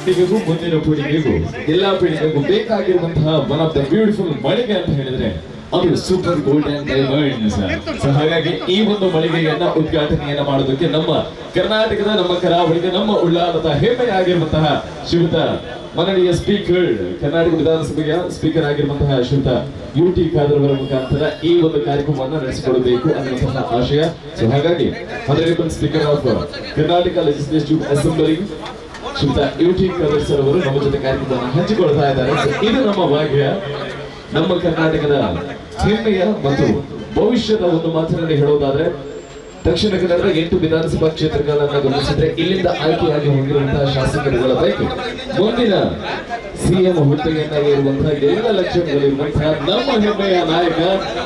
ಪೀಳಿಗೆಗೂ ಮುಂದಿನ ಪೀಳಿಗೆಗೂ ಎಲ್ಲಾ ಪೀಳಿಗೆಗೂ ಬೇಕಾಗಿರುವಂತಹ ಒನ್ ಆಫ್ ದ ಬ್ಯೂಟಿಫುಲ್ ಮಳಿಗೆ ಅಂತ ಹೇಳಿದ್ರೆ ಅದು ಸೂಪರ್ ಗೋಲ್ಡನ್ ಡೈಮಂಡ್ಸ್. ಸೊ ಹಾಗಾಗಿ ಈ ಒಂದು ಮಳಿಗೆಯನ್ನ ಉದ್ಘಾಟನೆಯನ್ನ ಮಾಡೋದಕ್ಕೆ ನಮ್ಮ ಕರ್ನಾಟಕದ, ನಮ್ಮ ಕರಾವಳಿಗೆ, ನಮ್ಮ ಉಳ್ಳಾಲದ ಹೆಮ್ಮೆಯಾಗಿರುವಂತಹ ಶ್ರೀಯುತ ಮಾನನೀಯ ಸ್ಪೀಕರ್, ಕರ್ನಾಟಕ ವಿಧಾನಸಭೆಯ ಸ್ಪೀಕರ್ ಆಗಿರುವಂತಹ ಶ್ರೀಯುತ UT ಖಾದರ್ ಅವರ ಮುಖಾಂತರ ಈ ಒಂದು ಕಾರ್ಯಕ್ರಮವನ್ನು ನಡೆಸಿಕೊಳ್ಳಬೇಕು ಅನ್ನುವಂತಹ ಆಶಯ. ಸೊ ಹಾಗಾಗಿ honourable speaker of Karnataka legislative assembly ಶ್ರೀಯುತ UT ಖಾದರ್ ಸರ್ ಅವರು ನಮ್ಮ ಜೊತೆ ಕಾರ್ಯಕ್ರಮವನ್ನು ಹಂಚಿಕೊಳ್ತಾ ಇದ್ದಾರೆ. ಇದು ನಮ್ಮ ಭಾಗ್ಯ, ನಮ್ಮ ಕರ್ನಾಟಕದ ಹೆಮ್ಮೆಯ ಮತ್ತು ಭವಿಷ್ಯದ ಒಂದು ಮಾತಿನಲ್ಲಿ ಹೇಳೋದಾದ್ರೆ ದಕ್ಷಿಣ ಕನ್ನಡದ 8 ವಿಧಾನಸಭಾ ಕ್ಷೇತ್ರಗಳನ್ನ ಗಮನಿಸಿದ್ರೆ ಇಲ್ಲಿಂದ ಆಯ್ಕೆಯಾಗಿ ಹೋಗಿರುವಂತಹ ಶಾಸಕರುಗಳ ಪೈಕಿ ಮುಂದಿನ CM ಹುದ್ದೆಯನ್ನಾಗಿ ಇರುವಂತಹ ಎಲ್ಲ ಲಕ್ಷಣಗಳಿರುವಂತಹ ನಮ್ಮ ಹೆಮ್ಮೆಯ ನಾಯಕ,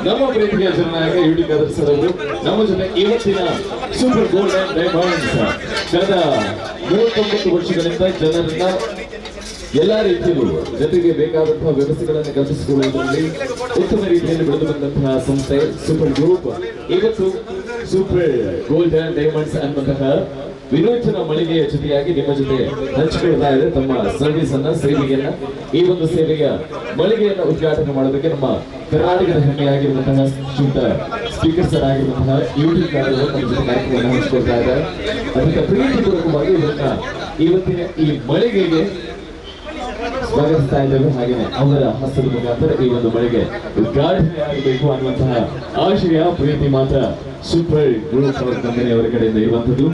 ನಮ್ಮ ಪ್ರೀತಿಯ ಜನನಾಯಕ UT ಖಾದರ್ ಸರ್ ಅವರು ನಮ್ಮ ಜೊತೆ ಇವತ್ತಿನ ಸೂಪರ್ ಗೋಲ್ಡನ್ ಡೈಮಂಡ್ಸ್ ಕಳೆದ 39 ವರ್ಷಗಳಿಂದ ಜನರನ್ನ ಎಲ್ಲಾ ರೀತಿಯಲ್ಲೂ ಜನರಿಗೆ ಬೇಕಾದಂತಹ ವ್ಯವಸ್ಥೆಗಳನ್ನು ಕಲ್ಪಿಸಿಕೊಳ್ಳುವುದರಲ್ಲಿ ಉತ್ತಮ ರೀತಿಯಲ್ಲಿ ಬೆಳೆದು ಬಂದಂತಹ ಸಂಸ್ಥೆ ಸೂಪರ್ ಗ್ರೂಪ್ ಇವತ್ತು ಸೂಪರ್ ಗೋಲ್ಡನ್ ಡೈಮಂಡ್ಸ್ ಅನ್ನುವಂತಹ ವಿನೂತನ ಮಳಿಗೆಯ ಜೊತೆಯಾಗಿ ನಿಮ್ಮ ಜೊತೆ ಹಂಚಿಕೊಳ್ತಾ ಇದೆ ತಮ್ಮ ಸರ್ವಿಸ್ ಅನ್ನ, ಸೇವೆಯನ್ನ. ಈ ಒಂದು ಸೇವೆಯ ಮಳಿಗೆಯನ್ನ ಉದ್ಘಾಟನೆ ಮಾಡೋದಕ್ಕೆ ನಮ್ಮ ಕರ್ನಾಟಕದ ಹೆಮ್ಮೆಯಾಗಿರುವಂತಹ ಶ್ರೀಯುತ ಸ್ಪೀಕರ್ ಸರ್ ಆಗಿರುವಂತಹ UT ಖಾದರ್ ಅವರು ನಮ್ಮ ಜೊತೆ ಕಾರ್ಯಕ್ರಮವನ್ನು ಹಂಚಿಕೊಳ್ತಾ ಇದ್ದಾರೆ. ಅದಕ್ಕೆ ಪ್ರೀತಿಪೂರ್ವಕವಾಗಿ ಇವತ್ತಿನ ಈ ಮಳಿಗೆಗೆ ಸ್ವಾಗತಿಸ್ತಾ ಇದ್ದೇವೆ. ಹಾಗೆಯೇ ಅವರ ಹಸ್ತದ ಮುಖಾಂತರ ಈ ಒಂದು ಮಳಿಗೆ ಉದ್ಘಾಟನೆ ಆಗಬೇಕು ಅನ್ನುವಂತಹ ಆಶಯ, ಪ್ರೀತಿ ಮಾತ್ರ ಸೂಪರ್ ಗ್ರೂಪ್ ಅವರ ಕಂಪನಿಯವರ ಕಡೆಯಿಂದ ಇರುವಂತದ್ದು.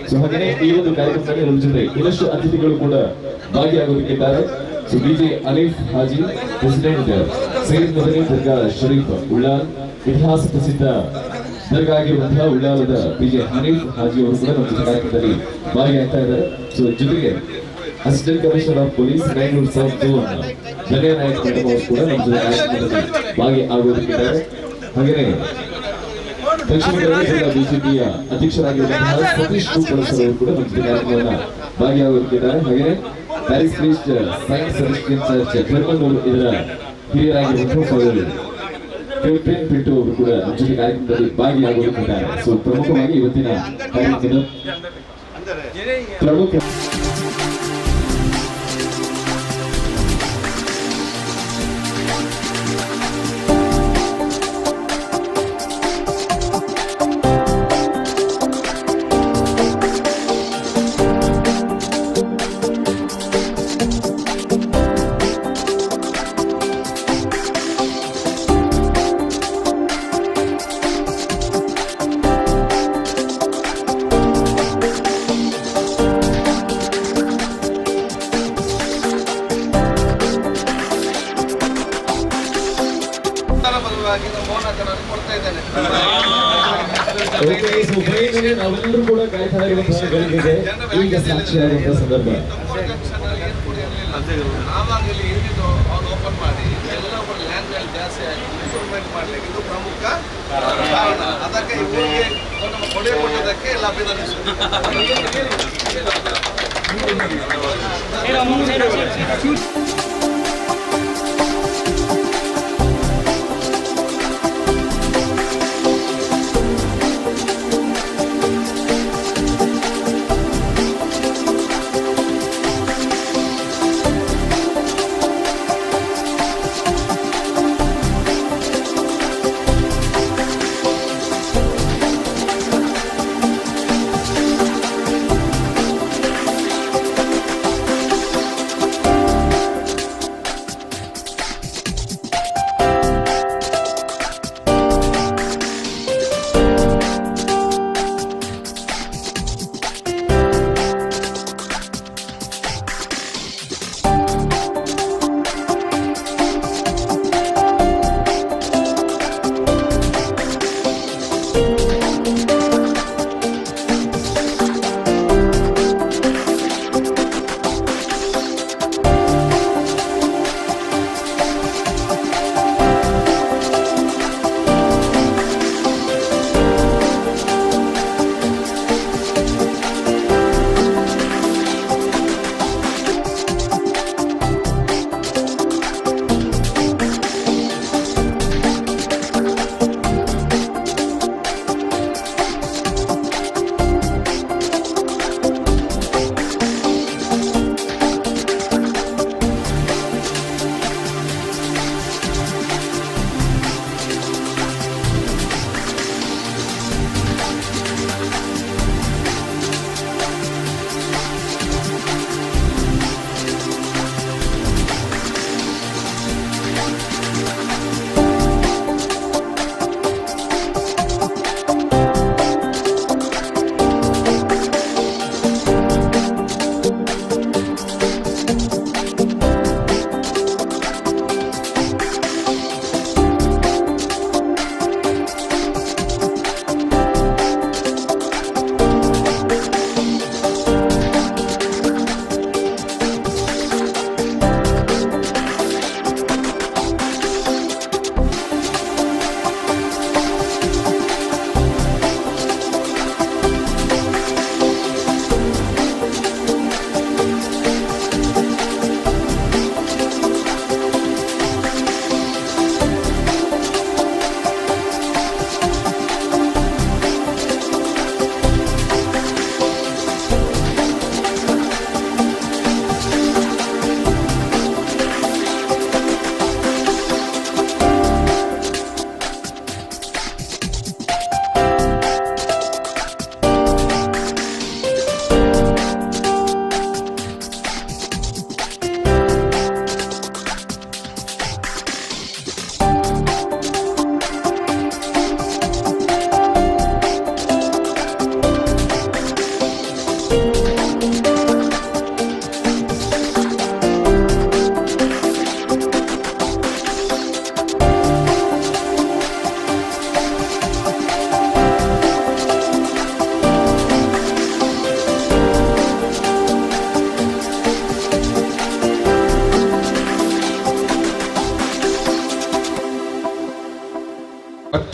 ಸೊ ಹಾಗೆಯೇ ಈ ಒಂದು ಕಾರ್ಯಕ್ರಮದಲ್ಲಿ ನಮ್ಮ ಜೊತೆ ಇನ್ನಷ್ಟು ಅತಿಥಿಗಳು ಕೂಡ ಭಾಗಿಯಾಗುತ್ತಿದ್ದಾರೆ. So BJ Alif Haji, president Syed Madani Dargah Sharif Ullal, ಇತಿಹಾಸ ಪ್ರಸಿದ್ಧ ದರ್ಗಾ ಆಗಿರುವಂತಹ ಉಳ್ಳಾಲದ BJ ಹನೀಫ್ ಹಾಜಿ ಅವರು ಕೂಡ ನಮ್ಮ ಜೊತೆ ಕಾರ್ಯಕ್ರಮದಲ್ಲಿ ಭಾಗಿಯಾಗ್ತಾ ಇದ್ದಾರೆ. ಸೊ ಜೊತೆಗೆ assistant commissioner of police Bengaluru south zone Dhanya Nayak madam ಅವರು ಕೂಡ ನಮ್ಮ ಜೊತೆ ಕಾರ್ಯಕ್ರಮದಲ್ಲಿ ಭಾಗಿಯಾಗುತ್ತಿದ್ದಾರೆ. ಹಾಗೆಯೇ ದಕ್ಷಿಣ ಕನ್ನಡ ಜಿಲ್ಲಾ BJPಯ ಅಧ್ಯಕ್ಷರಾಗಿರುವಂತಹ ಸತೀಶ್ ಕುಪ್ಪಳ ಸರ್ ಅವರು ಕೂಡ ನಮ್ಮ ಜೊತೆ ಕಾರ್ಯಕ್ರಮವನ್ನು ಭಾಗಿಯಾಗುತ್ತಿದ್ದಾರೆ. ಹಾಗೆಯೇ Paris Christ science residence church Karmandur ಇದರ ಹಿರಿಯರಾಗಿರುವಂತಹ ಕ್ಯಾಪ್ಟನ್ ಪಿಂಟು ಅವರು ಕೂಡ ನಮ್ಮ ಜೊತೆ ಕಾರ್ಯಕ್ರಮದಲ್ಲಿ ಭಾಗಿಯಾಗುತ್ತಿದ್ದಾರೆ. ಸೊ ಪ್ರಮುಖವಾಗಿ ಇವತ್ತಿನ ಕಾರ್ಯಕ್ರಮದ ಪ್ರಮುಖ ನಾವೆಲ್ಲರೂ ಕೂಡ ಕಾಯ್ತಾ ಇರುವಂತಹ ಗಳಿಗೆಗೆ ಈಗ ಸಾಕ್ಷಿಯಾಗುವಂತಹ ಸಂದರ್ಭ. ಓಪನ್ ಮಾಡಿ ಎಲ್ಲ ಲ್ಯಾಂಡ್ ಜಾಸ್ತಿ ಆಗಿ ಇಂಪ್ರೂವ್ಮೆಂಟ್ ಮಾಡಲಿಕ್ಕೆ ಇದು ಪ್ರಮುಖ ಕಾರಣ. ಅದಕ್ಕೆ ಇವರಿಗೆ ನಮ್ಮ ಕೊಡುಗೆ ಕೊಟ್ಟದಕ್ಕೆ ಎಲ್ಲ ಅಭಿನಂದಿಸುತ್ತೇವೆ.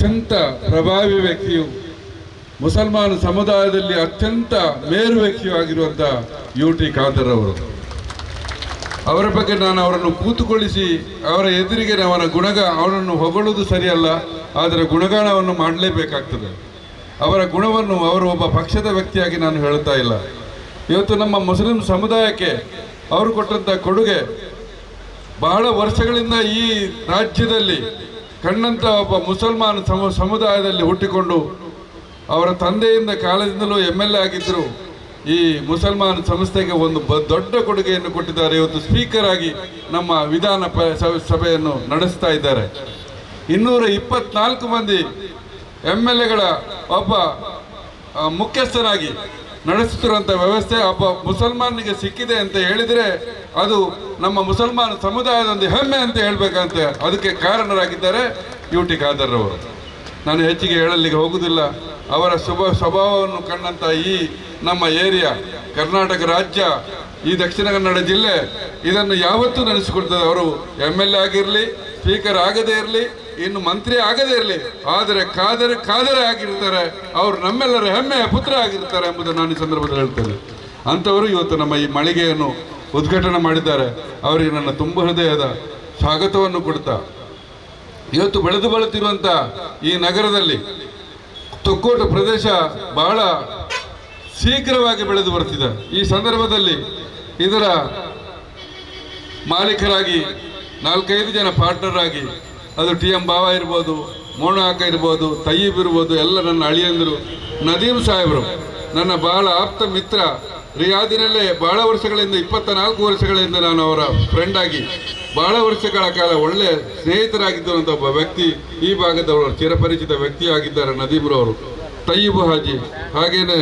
ಅತ್ಯಂತ ಪ್ರಭಾವಿ ವ್ಯಕ್ತಿಯು, ಮುಸಲ್ಮಾನ ಸಮುದಾಯದಲ್ಲಿ ಅತ್ಯಂತ ಮೇರು ವ್ಯಕ್ತಿಯೂ ಆಗಿರುವಂಥ UT ಖಾದರ್ ಅವರು. ಅವರ ಬಗ್ಗೆ ನಾನು ಅವರನ್ನು ಕೂತುಕೊಳ್ಳಿಸಿ ಅವರ ಎದುರಿಗೆ ಅವರನ್ನು ಹೊಗಳುವುದು ಸರಿಯಲ್ಲ, ಆದರೆ ಗುಣಗಾನವನ್ನು ಮಾಡಲೇಬೇಕಾಗ್ತದೆ. ಅವರ ಗುಣವನ್ನು ಅವರು ಒಬ್ಬ ಪಕ್ಷದ ವ್ಯಕ್ತಿಯಾಗಿ ನಾನು ಹೇಳ್ತಾ ಇಲ್ಲ. ಇವತ್ತು ನಮ್ಮ ಮುಸ್ಲಿಂ ಸಮುದಾಯಕ್ಕೆ ಅವರು ಕೊಟ್ಟಂಥ ಕೊಡುಗೆ, ಬಹಳ ವರ್ಷಗಳಿಂದ ಈ ರಾಜ್ಯದಲ್ಲಿ ಕಂಡಂಥ ಒಬ್ಬ ಮುಸಲ್ಮಾನ ಸಮುದಾಯದಲ್ಲಿ ಹುಟ್ಟಿಕೊಂಡು ಅವರ ತಂದೆಯಿಂದ ಕಾಲದಿಂದಲೂ MLA ಆಗಿದ್ದರು. ಈ ಮುಸಲ್ಮಾನ ಸಂಸ್ಥೆಗೆ ಒಂದು ದೊಡ್ಡ ಕೊಡುಗೆಯನ್ನು ಕೊಟ್ಟಿದ್ದಾರೆ. ಇವತ್ತು ಸ್ಪೀಕರ್ ಆಗಿ ನಮ್ಮ ವಿಧಾನ ಸಭೆಯನ್ನು ನಡೆಸ್ತಾ ಇದ್ದಾರೆ. 224 ಮಂದಿ MLAಗಳ ಒಬ್ಬ ಮುಖ್ಯಸ್ಥನಾಗಿ ನಡೆಸುತ್ತಿರುವಂಥ ವ್ಯವಸ್ಥೆ ಒಬ್ಬ ಮುಸಲ್ಮಾನಿಗೆ ಸಿಕ್ಕಿದೆ ಅಂತ ಹೇಳಿದರೆ ಅದು ನಮ್ಮ ಮುಸಲ್ಮಾನ ಸಮುದಾಯದ ಒಂದು ಹೆಮ್ಮೆ ಅಂತ ಹೇಳಬೇಕಂತೆ. ಅದಕ್ಕೆ ಕಾರಣರಾಗಿದ್ದಾರೆ UT ಖಾದರ್ ಅವರು. ನಾನು ಹೆಚ್ಚಿಗೆ ಹೇಳಲಿಕ್ಕೆ ಹೋಗುವುದಿಲ್ಲ. ಅವರ ಸ್ವಭಾವವನ್ನು ಕಂಡಂಥ ಈ ನಮ್ಮ ಏರಿಯಾ, ಕರ್ನಾಟಕ ರಾಜ್ಯ, ಈ ದಕ್ಷಿಣ ಕನ್ನಡ ಜಿಲ್ಲೆ ಇದನ್ನು ಯಾವತ್ತೂ ನೆನೆಸಿಕೊಳ್ತದೆ. ಅವರು MLA ಆಗಿರಲಿ, ಸ್ಪೀಕರ್ ಆಗದೇ ಇರಲಿ, ಇನ್ನು ಮಂತ್ರಿ ಆಗದೇ ಇರಲಿ, ಆದರೆ ಖಾದರೇ ಆಗಿರ್ತಾರೆ. ಅವರು ನಮ್ಮೆಲ್ಲರ ಹೆಮ್ಮೆಯ ಪುತ್ರ ಆಗಿರ್ತಾರೆ ಎಂಬುದನ್ನು ನಾನು ಈ ಸಂದರ್ಭದಲ್ಲಿ ಹೇಳ್ತೇನೆ. ಅಂಥವರು ಇವತ್ತು ನಮ್ಮ ಈ ಮಳಿಗೆಯನ್ನು ಉದ್ಘಾಟನೆ ಮಾಡಿದ್ದಾರೆ. ಅವರಿಗೆ ನನ್ನ ತುಂಬ ಹೃದಯದ ಸ್ವಾಗತವನ್ನು ಕೊಡ್ತಾ, ಇವತ್ತು ಬೆಳೆದು ಬರುತ್ತಿರುವಂಥ ಈ ನಗರದಲ್ಲಿ ತೊಕ್ಕೋಟು ಪ್ರದೇಶ ಬಹಳ ಶೀಘ್ರವಾಗಿ ಬೆಳೆದು ಬರ್ತಿದೆ. ಈ ಸಂದರ್ಭದಲ್ಲಿ ಇದರ ಮಾಲೀಕರಾಗಿ 4-5 ಜನ ಪಾರ್ಟ್ನರ್ ಆಗಿ, ಅದು TM ಬಾವ ಇರ್ಬೋದು, ಮೋನಾಕ ಇರ್ಬೋದು, ತಯ್ಯೀಬ್ ಇರ್ಬೋದು, ಎಲ್ಲ ನನ್ನ ಅಳಿಯಂದರು. ನದೀಮ್ ಸಾಹೇಬರು ನನ್ನ ಬಹಳ ಆಪ್ತ ಮಿತ್ರ. ರಿಯಾದಿನಲ್ಲೇ ಬಹಳ ವರ್ಷಗಳಿಂದ 24 ವರ್ಷಗಳಿಂದ ನಾನು ಅವರ ಫ್ರೆಂಡ್ ಆಗಿ ಬಹಳ ವರ್ಷಗಳ ಕಾಲ ಒಳ್ಳೆಯ ಸ್ನೇಹಿತರಾಗಿದ್ದಂಥ ಒಬ್ಬ ವ್ಯಕ್ತಿ, ಈ ಭಾಗದವರು ಚಿರಪರಿಚಿತ ವ್ಯಕ್ತಿಯಾಗಿದ್ದಾರೆ ನದೀಮ್ರವರು. ತಯ್ಯೀಬ್ ಹಾಜಿ, ಹಾಗೇನೆ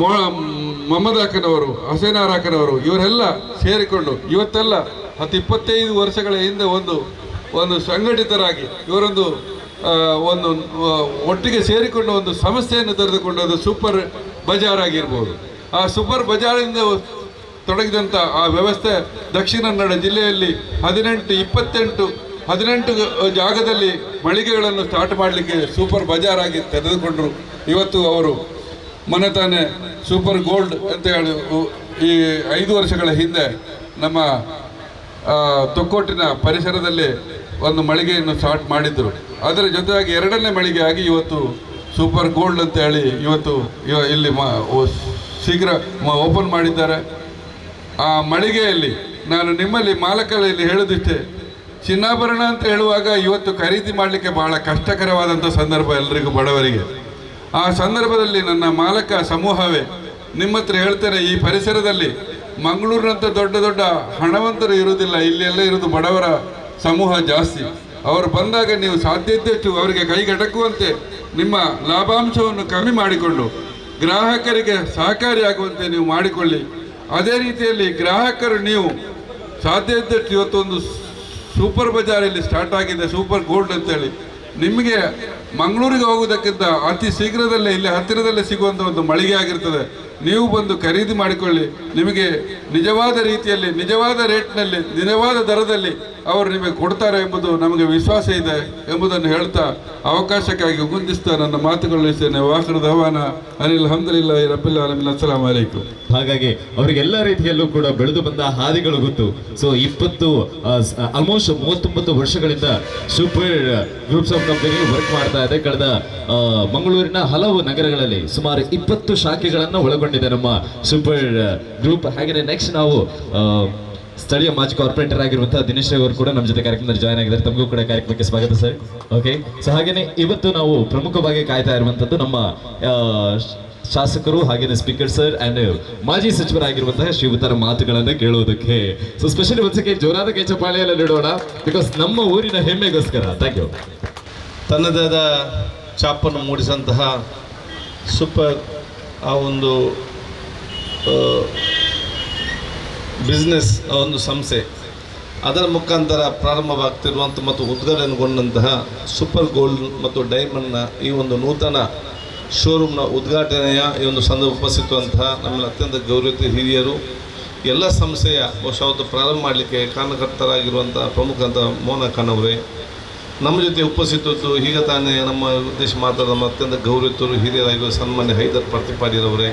ಮೊಹಮ್ಮದ್ ಅಕ್ಕನವರು, ಹಸೇನಾರ್ ಅಕ್ಕನವರು, ಇವರೆಲ್ಲ ಸೇರಿಕೊಂಡು ಇವತ್ತೆಲ್ಲ 10-25 ವರ್ಷಗಳ ಹಿಂದೆ ಒಂದು ಸಂಘಟಿತರಾಗಿ ಇವರೊಂದು ಒಟ್ಟಿಗೆ ಸೇರಿಕೊಂಡು ಒಂದು ಸಮಸ್ಯೆಯನ್ನು ತೆರೆದುಕೊಂಡು ಅದು ಸೂಪರ್ ಬಜಾರ್ ಆಗಿರ್ಬೋದು. ಆ ಸೂಪರ್ ಬಜಾರಿಂದ ತೊಡಗಿದಂಥ ಆ ವ್ಯವಸ್ಥೆ ದಕ್ಷಿಣ ಕನ್ನಡ ಜಿಲ್ಲೆಯಲ್ಲಿ 18 ಜಾಗದಲ್ಲಿ ಮಳಿಗೆಗಳನ್ನು ಸ್ಟಾರ್ಟ್ ಮಾಡಲಿಕ್ಕೆ ಸೂಪರ್ ಬಜಾರ್ ಆಗಿ ತೆರೆದುಕೊಂಡರು. ಇವತ್ತು ಅವರು ಮೊನ್ನೆ ತಾನೇ ಸೂಪರ್ ಗೋಲ್ಡ್ ಅಂತ ಹೇಳಿ ಈ 5 ವರ್ಷಗಳ ಹಿಂದೆ ನಮ್ಮ ತೊಕ್ಕೋಟಿನ ಪರಿಸರದಲ್ಲಿ ಒಂದು ಮಳಿಗೆಯನ್ನು ಸ್ಟಾರ್ಟ್ ಮಾಡಿದ್ದರು. ಅದರ ಜೊತೆಯಾಗಿ 2ನೇ ಮಳಿಗೆ ಆಗಿ ಇವತ್ತು ಸೂಪರ್ ಗೋಲ್ಡ್ ಅಂತ ಹೇಳಿ ಇವತ್ತು ಇಲ್ಲಿ ಶೀಘ್ರ ಓಪನ್ ಮಾಡಿದ್ದಾರೆ. ಆ ಮಳಿಗೆಯಲ್ಲಿ ನಾನು ನಿಮ್ಮಲ್ಲಿ ಮಾಲಕರಲ್ಲಿ ಹೇಳೋದಿಷ್ಟೇ, ಚಿನ್ನಾಭರಣ ಅಂತ ಹೇಳುವಾಗ ಇವತ್ತು ಖರೀದಿ ಮಾಡಲಿಕ್ಕೆ ಬಹಳ ಕಷ್ಟಕರವಾದಂಥ ಸಂದರ್ಭ ಎಲ್ಲರಿಗೂ, ಬಡವರಿಗೆ. ಆ ಸಂದರ್ಭದಲ್ಲಿ ನನ್ನ ಮಾಲಕ ಸಮೂಹವೇ ನಿಮ್ಮ ಹತ್ರ ಹೇಳ್ತೇನೆ, ಈ ಪರಿಸರದಲ್ಲಿ ಮಂಗಳೂರಿನಂಥ ದೊಡ್ಡ ದೊಡ್ಡ ಹಣವಂತರು ಇರುವುದಿಲ್ಲ, ಇಲ್ಲೆಲ್ಲ ಇರೋದು ಬಡವರ ಸಮೂಹ ಜಾಸ್ತಿ. ಅವರು ಬಂದಾಗ ನೀವು ಸಾಧ್ಯ ಇದ್ದಷ್ಟು ಅವರಿಗೆ ಕೈಗೆಟಕುವಂತೆ ನಿಮ್ಮ ಲಾಭಾಂಶವನ್ನು ಕಮ್ಮಿ ಮಾಡಿಕೊಂಡು ಗ್ರಾಹಕರಿಗೆ ಸಹಕಾರಿಯಾಗುವಂತೆ ನೀವು ಮಾಡಿಕೊಳ್ಳಿ. ಅದೇ ರೀತಿಯಲ್ಲಿ ಗ್ರಾಹಕರು ನೀವು ಸಾಧ್ಯ ಇದ್ದಷ್ಟು ಇವತ್ತೊಂದು ಸೂಪರ್ ಬಜಾರಲ್ಲಿ ಸ್ಟಾರ್ಟ್ ಆಗಿದೆ ಸೂಪರ್ ಗೋಲ್ಡ್ ಅಂತೇಳಿ, ನಿಮಗೆ ಮಂಗಳೂರಿಗೆ ಹೋಗೋದಕ್ಕಿಂತ ಅತಿ ಶೀಘ್ರದಲ್ಲೇ ಇಲ್ಲಿ ಹತ್ತಿರದಲ್ಲೇ ಸಿಗುವಂಥ ಒಂದು ಮಳಿಗೆ ಆಗಿರ್ತದೆ. ನೀವು ಬಂದು ಖರೀದಿ ಮಾಡಿಕೊಳ್ಳಿ. ನಿಮಗೆ ನಿಜವಾದ ರೀತಿಯಲ್ಲಿ, ನಿಜವಾದ ರೇಟ್ನಲ್ಲಿ, ನಿಜವಾದ ದರದಲ್ಲಿ ಅವರು ನಿಮಗೆ ಕೊಡ್ತಾರೆ ಎಂಬುದು ನಮಗೆ ವಿಶ್ವಾಸ ಇದೆ ಎಂಬುದನ್ನು ಹೇಳ್ತಾ ಅವಕಾಶಕ್ಕಾಗಿ ಗುಂದಿಸ್ತಾ ನನ್ನ ಮಾತುಗಳಿಸ್ತೇನೆ. ವಾಖಿರ್ ದವಾನ ಅನಿಲ್ ಹಮ್ದುಲಿಲ್ಲಾಹಿ ರಬ್ಬಿಲ್ ಆಲಮೀನ್. ಅಸ್ಸಲಾಮು ಅಲೈಕುಂ. ಹಾಗಾಗಿ ಅವರಿಗೆಲ್ಲ ರೀತಿಯಲ್ಲೂ ಕೂಡ ಬೆಳೆದು ಬಂದ ಹಾದಿಗಳು ಗೊತ್ತು. ಸೊ ಆಲ್ಮೋಸ್ಟ್ 39 ವರ್ಷಗಳಿಂದ super groups of company work ಮಾಡ್ತಾ ಇದೆ. ಕಳೆದ ಮಂಗಳೂರಿನ ಹಲವು ನಗರಗಳಲ್ಲಿ ಸುಮಾರು 20 ಶಾಖೆಗಳನ್ನು ಒಳಗೊಂಡಿದೆ ನಮ್ಮ ಸೂಪರ್ ಗ್ರೂಪ್. ಹಾಗೆಯೇ ನೆಕ್ಸ್ಟ್ ನಾವು ಸ್ಥಳೀಯ ಮಾಜಿ ಕಾರ್ಪೊರೇಟರ್ ಆಗಿರುವಂತಹ ದಿನೇಶ್ ಅವರು ಕೂಡ ನಮ್ಮ ಜೊತೆ ಕಾರ್ಯಕ್ರಮದಲ್ಲಿ ಜಾಯ್ನ್ ಆಗಿದ್ದಾರೆ. ತಮಗೂ ಕೂಡ ಕಾರ್ಯಕ್ರಮಕ್ಕೆ ಸ್ವಾಗತ ಸರ್. ಓಕೆ, ಸೊ ಹಾಗೇನೆ ಇವತ್ತು ನಾವು ಪ್ರಮುಖವಾಗಿ ಕಾಯ್ತಾ ಇರುವಂತದ್ದು ನಮ್ಮ ಶಾಸಕರು ಹಾಗೇನೆ ಸ್ಪೀಕರ್ ಸರ್ ಅಂಡ್ ಮಾಜಿ ಸಚಿವರಾಗಿರುವಂತಹ ಶ್ರೀಯುತರ ಮಾತುಗಳನ್ನು ಕೇಳುವುದಕ್ಕೆ. ಸೊ ಸ್ಪೆಷಲಿ ಒಂದ್ಸಕ್ಕೆ ಜೋರಾದ ಕೈ ಚಪ್ಪಾಳೆಯಲ್ಲ ನೀಡೋಣ, ಬಿಕಾಸ್ ನಮ್ಮ ಊರಿನ ಹೆಮ್ಮೆಗೋಸ್ಕರ. Thank you. ತನ್ನದೇ ಆದ ಛಾಪನ್ನು ಮೂಡಿಸಂತಹ ಸೂಪರ್ ಆ ಒಂದು ಬಿಸ್ನೆಸ್ ಒಂದು ಸಂಸ್ಥೆ, ಅದರ ಮುಖಾಂತರ ಪ್ರಾರಂಭವಾಗ್ತಿರುವಂಥ ಮತ್ತು ಉದ್ಘಾಟನೆಗೊಂಡಂತಹ ಸೂಪರ್ ಗೋಲ್ಡ್ ಮತ್ತು ಡೈಮಂಡ್ನ ಈ ಒಂದು ನೂತನ ಶೋರೂಮ್ನ ಉದ್ಘಾಟನೆಯ ಈ ಒಂದು ಸಂದರ್ಭ ಉಪಸ್ಥಿತವಂತಹ ನಮ್ಮಲ್ಲಿ ಅತ್ಯಂತ ಗೌರವಿತ ಹಿರಿಯರು, ಎಲ್ಲ ಸಂಸ್ಥೆಯ ಬಹುಶಃ ಪ್ರಾರಂಭ ಮಾಡಲಿಕ್ಕೆ ಕಾರಣಕರ್ತರಾಗಿರುವಂಥ ಪ್ರಮುಖ ಅಂತ ಮೋನ ಖಾನ್ ಅವರೇ, ನಮ್ಮ ಜೊತೆ ಉಪಸ್ಥಿತರು ಈಗ ತಾನೇ ನಮ್ಮ ಉದ್ದೇಶ ಮಾತಾಡೋದು ನಮ್ಮ ಅತ್ಯಂತ ಗೌರವಿತರು ಹಿರಿಯರಾಗಿರುವ ಸನ್ಮಾನ್ಯ ಹೈದರ್ ಪ್ರತಿಪಾದಿರವರೇ,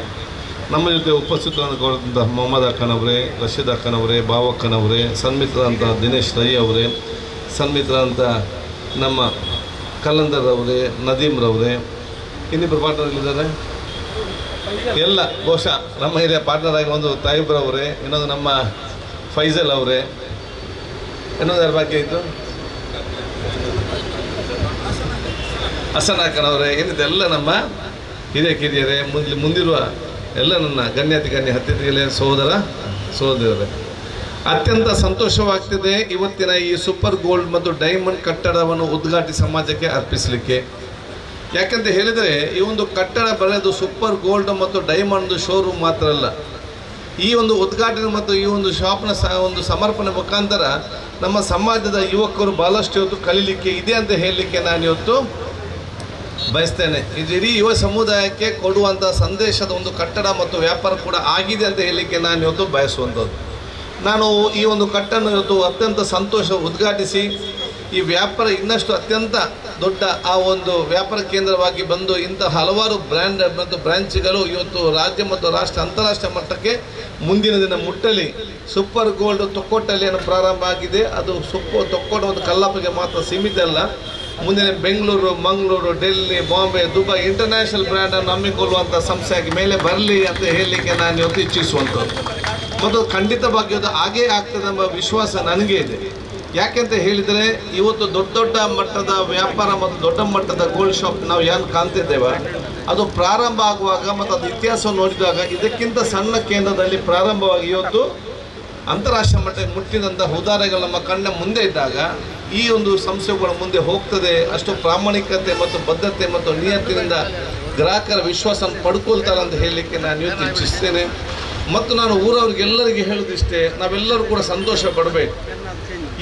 ನಮ್ಮ ಜೊತೆ ಉಪಸ್ಥಿತರನ್ನು ಗೌರವಿಸಿದಂಥ ಮೊಹಮ್ಮದ್ ಅಕ್ಕನವರೇ, ರಶೀದ್ ಅಕ್ಕನವರೇ, ಬಾವಕ್ಕನವರೇ, ಸನ್ಮಿತ್ರರಂಥ ದಿನೇಶ್ ರೈ ಅವರೇ, ಸನ್ಮಿತ್ರರಂಥ ನಮ್ಮ ಕಲ್ಲಂದರ್ ಅವರೇ, ನದೀಮ್ರವರೇ, ಇನ್ನಿಬ್ಬರು ಪಾರ್ಟ್ನರ್ಗಳಿದ್ದಾರೆ ಎಲ್ಲ ಬಹುಶಃ ನಮ್ಮ ಹಿರಿಯ ಪಾರ್ಟ್ನರ್ ಆಗಿ ಒಂದು ತಾಯಿಬ್ರವರೇ, ಇನ್ನೊಂದು ನಮ್ಮ ಫೈಜಲ್ ಅವರೇ, ಇನ್ನೊಂದು ಯಾರು ಬಾಕಿ ಆಯಿತು ಹಸನ್ ಅಕ್ಕನವರೇ, ಏನಿದೆಲ್ಲ ನಮ್ಮ ಹಿರಿಯರೇ, ಮುಂದಿರುವ ಎಲ್ಲ ನನ್ನ ಗಣ್ಯಾತಿ ಹತ್ತಿರಗಳೇ, ಸಹೋದರರೇ, ಅತ್ಯಂತ ಸಂತೋಷವಾಗ್ತಿದೆ ಇವತ್ತಿನ ಈ ಸೂಪರ್ ಗೋಲ್ಡ್ ಮತ್ತು ಡೈಮಂಡ್ ಕಟ್ಟಡವನ್ನು ಉದ್ಘಾಟಿಸಿ ಸಮಾಜಕ್ಕೆ ಅರ್ಪಿಸಲಿಕ್ಕೆ. ಯಾಕಂತ ಹೇಳಿದರೆ ಈ ಒಂದು ಕಟ್ಟಡ ಬರೆದು ಸೂಪರ್ ಗೋಲ್ಡ್ ಮತ್ತು ಡೈಮಂಡ್ ಶೋರೂಮ್ ಮಾತ್ರ ಅಲ್ಲ, ಈ ಒಂದು ಉದ್ಘಾಟನೆ ಮತ್ತು ಈ ಒಂದು ಶಾಪ್ನ ಒಂದು ಸಮರ್ಪಣೆ ಮುಖಾಂತರ ನಮ್ಮ ಸಮಾಜದ ಯುವಕರು ಭಾಳಷ್ಟು ಇವತ್ತು ಕಲೀಲಿಕ್ಕೆ ಇದೆ ಅಂತ ಹೇಳಲಿಕ್ಕೆ ನಾನು ಇವತ್ತು ಬಯಸ್ತೇನೆ. ಇದು ಇಡೀ ಯುವ ಸಮುದಾಯಕ್ಕೆ ಕೊಡುವಂಥ ಸಂದೇಶದ ಒಂದು ಕಟ್ಟಡ ಮತ್ತು ವ್ಯಾಪಾರ ಕೂಡ ಆಗಿದೆ ಅಂತ ಹೇಳಲಿಕ್ಕೆ ನಾನು ಇವತ್ತು ಬಯಸುವಂಥದ್ದು. ನಾನು ಈ ಒಂದು ಕಟ್ಟಡ ಇವತ್ತು ಅತ್ಯಂತ ಸಂತೋಷ ಉದ್ಘಾಟಿಸಿ ಈ ವ್ಯಾಪಾರ ಇನ್ನಷ್ಟು ಅತ್ಯಂತ ದೊಡ್ಡ ಆ ಒಂದು ವ್ಯಾಪಾರ ಕೇಂದ್ರವಾಗಿ ಬಂದು ಇಂತಹ ಹಲವಾರು ಬ್ರ್ಯಾಂಡ್ ಮತ್ತು ಬ್ರಾಂಚ್ಗಳು ಇವತ್ತು ರಾಜ್ಯ ಮತ್ತು ರಾಷ್ಟ್ರ ಅಂತಾರಾಷ್ಟ್ರೀಯ ಮಟ್ಟಕ್ಕೆ ಮುಂದಿನ ದಿನ ಮುಟ್ಟಲಿ. ಸೂಪರ್ ಗೋಲ್ಡ್ ತೊಕ್ಕೊಟ್ಟಲ್ಲಿಯನ್ನು ಪ್ರಾರಂಭ ಆಗಿದೆ. ಅದು ತೊಕ್ಕೊಟ್ಟು ಮತ್ತು ಕಲ್ಲಾಪಿಗೆ ಮಾತ್ರ ಸೀಮಿತ ಅಲ್ಲ, ಮುಂದಿನ ಬೆಂಗಳೂರು, ಮಂಗಳೂರು, ಡೆಲ್ಲಿ, ಬಾಂಬೆ, ದುಬೈ ಇಂಟರ್ನ್ಯಾಷನಲ್ ಬ್ರ್ಯಾಂಡನ್ನು ನಂಬಿಕೊಳ್ಳುವಂಥ ಸಂಸ್ಥೆಯಾಗಿ ಮೇಲೆ ಬರಲಿ ಅಂತ ಹೇಳಲಿಕ್ಕೆ ನಾನು ಇವತ್ತು ಇಚ್ಛಿಸುವಂಥದ್ದು. ಮತ್ತು ಖಂಡಿತವಾಗಿ ಅದು ಹಾಗೇ ಆಗ್ತದೆ ಎಂಬ ವಿಶ್ವಾಸ ನನಗೆ ಇದೆ. ಯಾಕೆಂತ ಹೇಳಿದರೆ ಇವತ್ತು ದೊಡ್ಡ ದೊಡ್ಡ ಮಟ್ಟದ ವ್ಯಾಪಾರ ಮತ್ತು ದೊಡ್ಡ ಮಟ್ಟದ ಗೋಲ್ಡ್ ಶಾಪ್ ನಾವು ಏನು ಕಾಣ್ತಿದ್ದೇವೆ, ಅದು ಪ್ರಾರಂಭ ಆಗುವಾಗ ಮತ್ತು ಅದು ಇತಿಹಾಸವನ್ನು ನೋಡಿದಾಗ ಇದಕ್ಕಿಂತ ಸಣ್ಣ ಕೇಂದ್ರದಲ್ಲಿ ಪ್ರಾರಂಭವಾಗಿ ಇವತ್ತು ಅಂತಾರಾಷ್ಟ್ರೀಯ ಮಟ್ಟಕ್ಕೆ ಮುಟ್ಟಿದಂಥ ಉದಾಹರಣೆಗಳು ನಮ್ಮ ಕಣ್ಣ ಮುಂದೆ ಇದ್ದಾಗ ಈ ಒಂದು ಸಂಸ್ಥೆಗಳ ಮುಂದೆ ಹೋಗ್ತದೆ. ಅಷ್ಟು ಪ್ರಾಮಾಣಿಕತೆ ಮತ್ತು ಬದ್ಧತೆ ಮತ್ತು ನಿಯತ್ತಿನಿಂದ ಗ್ರಾಹಕರ ವಿಶ್ವಾಸವನ್ನು ಪಡ್ಕೊಳ್ತಾರೆ ಅಂತ ಹೇಳಲಿಕ್ಕೆ ನಾನು ಇವತ್ತು ಇಚ್ಛಿಸ್ತೇನೆ. ಮತ್ತು ನಾನು ಊರವ್ರಿಗೆಲ್ಲರಿಗೆ ಹೇಳೋದಿಷ್ಟೇ, ನಾವೆಲ್ಲರೂ ಕೂಡ ಸಂತೋಷ ಪಡಬೇಕು.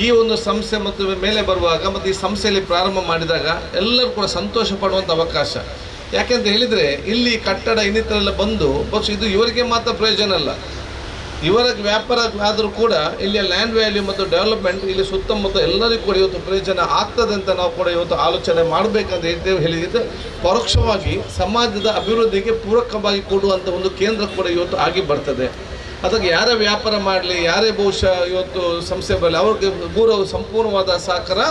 ಈ ಒಂದು ಸಂಸ್ಥೆ ಮತ್ತು ಮೇಲೆ ಬರುವಾಗ ಮತ್ತು ಈ ಸಂಸ್ಥೆಯಲ್ಲಿ ಪ್ರಾರಂಭ ಮಾಡಿದಾಗ ಎಲ್ಲರೂ ಕೂಡ ಸಂತೋಷ ಪಡುವಂಥ ಅವಕಾಶ. ಯಾಕೆಂತ ಹೇಳಿದರೆ ಇಲ್ಲಿ ಕಟ್ಟಡ ಇನ್ನಿತರೆಲ್ಲ ಬಂದು ಬಹುಶಃ ಇದು ಇವರಿಗೆ ಮಾತ್ರ ಪ್ರಯೋಜನ ಅಲ್ಲ, ಇವರ ವ್ಯಾಪಾರ ಆದರೂ ಕೂಡ ಇಲ್ಲಿಯ ಲ್ಯಾಂಡ್ ವ್ಯಾಲ್ಯೂ ಮತ್ತು ಡೆವಲಪ್ಮೆಂಟ್ ಇಲ್ಲಿ ಸುತ್ತಮುತ್ತ ಎಲ್ಲರಿಗೂ ಕೂಡ ಇವತ್ತು ಪ್ರಯೋಜನ ಆಗ್ತದೆ ಅಂತ ನಾವು ಕೂಡ ಇವತ್ತು ಆಲೋಚನೆ ಮಾಡಬೇಕಂತ ಹೇಳ್ತೇವೆ. ಹೇಳಿದ್ದು ಪರೋಕ್ಷವಾಗಿ ಸಮಾಜದ ಅಭಿವೃದ್ಧಿಗೆ ಪೂರಕವಾಗಿ ಕೊಡುವಂಥ ಒಂದು ಕೇಂದ್ರ ಕೂಡ ಇವತ್ತು ಆಗಿ ಬರ್ತದೆ. ಅದಕ್ಕೆ ಯಾರೇ ವ್ಯಾಪಾರ ಮಾಡಲಿ, ಯಾರೇ ಬಹುಶಃ ಇವತ್ತು ಸಂಸ್ಥೆ ಬರಲಿ, ಅವ್ರಿಗೆ ಊರವರು ಸಂಪೂರ್ಣವಾದ ಸಹಕಾರ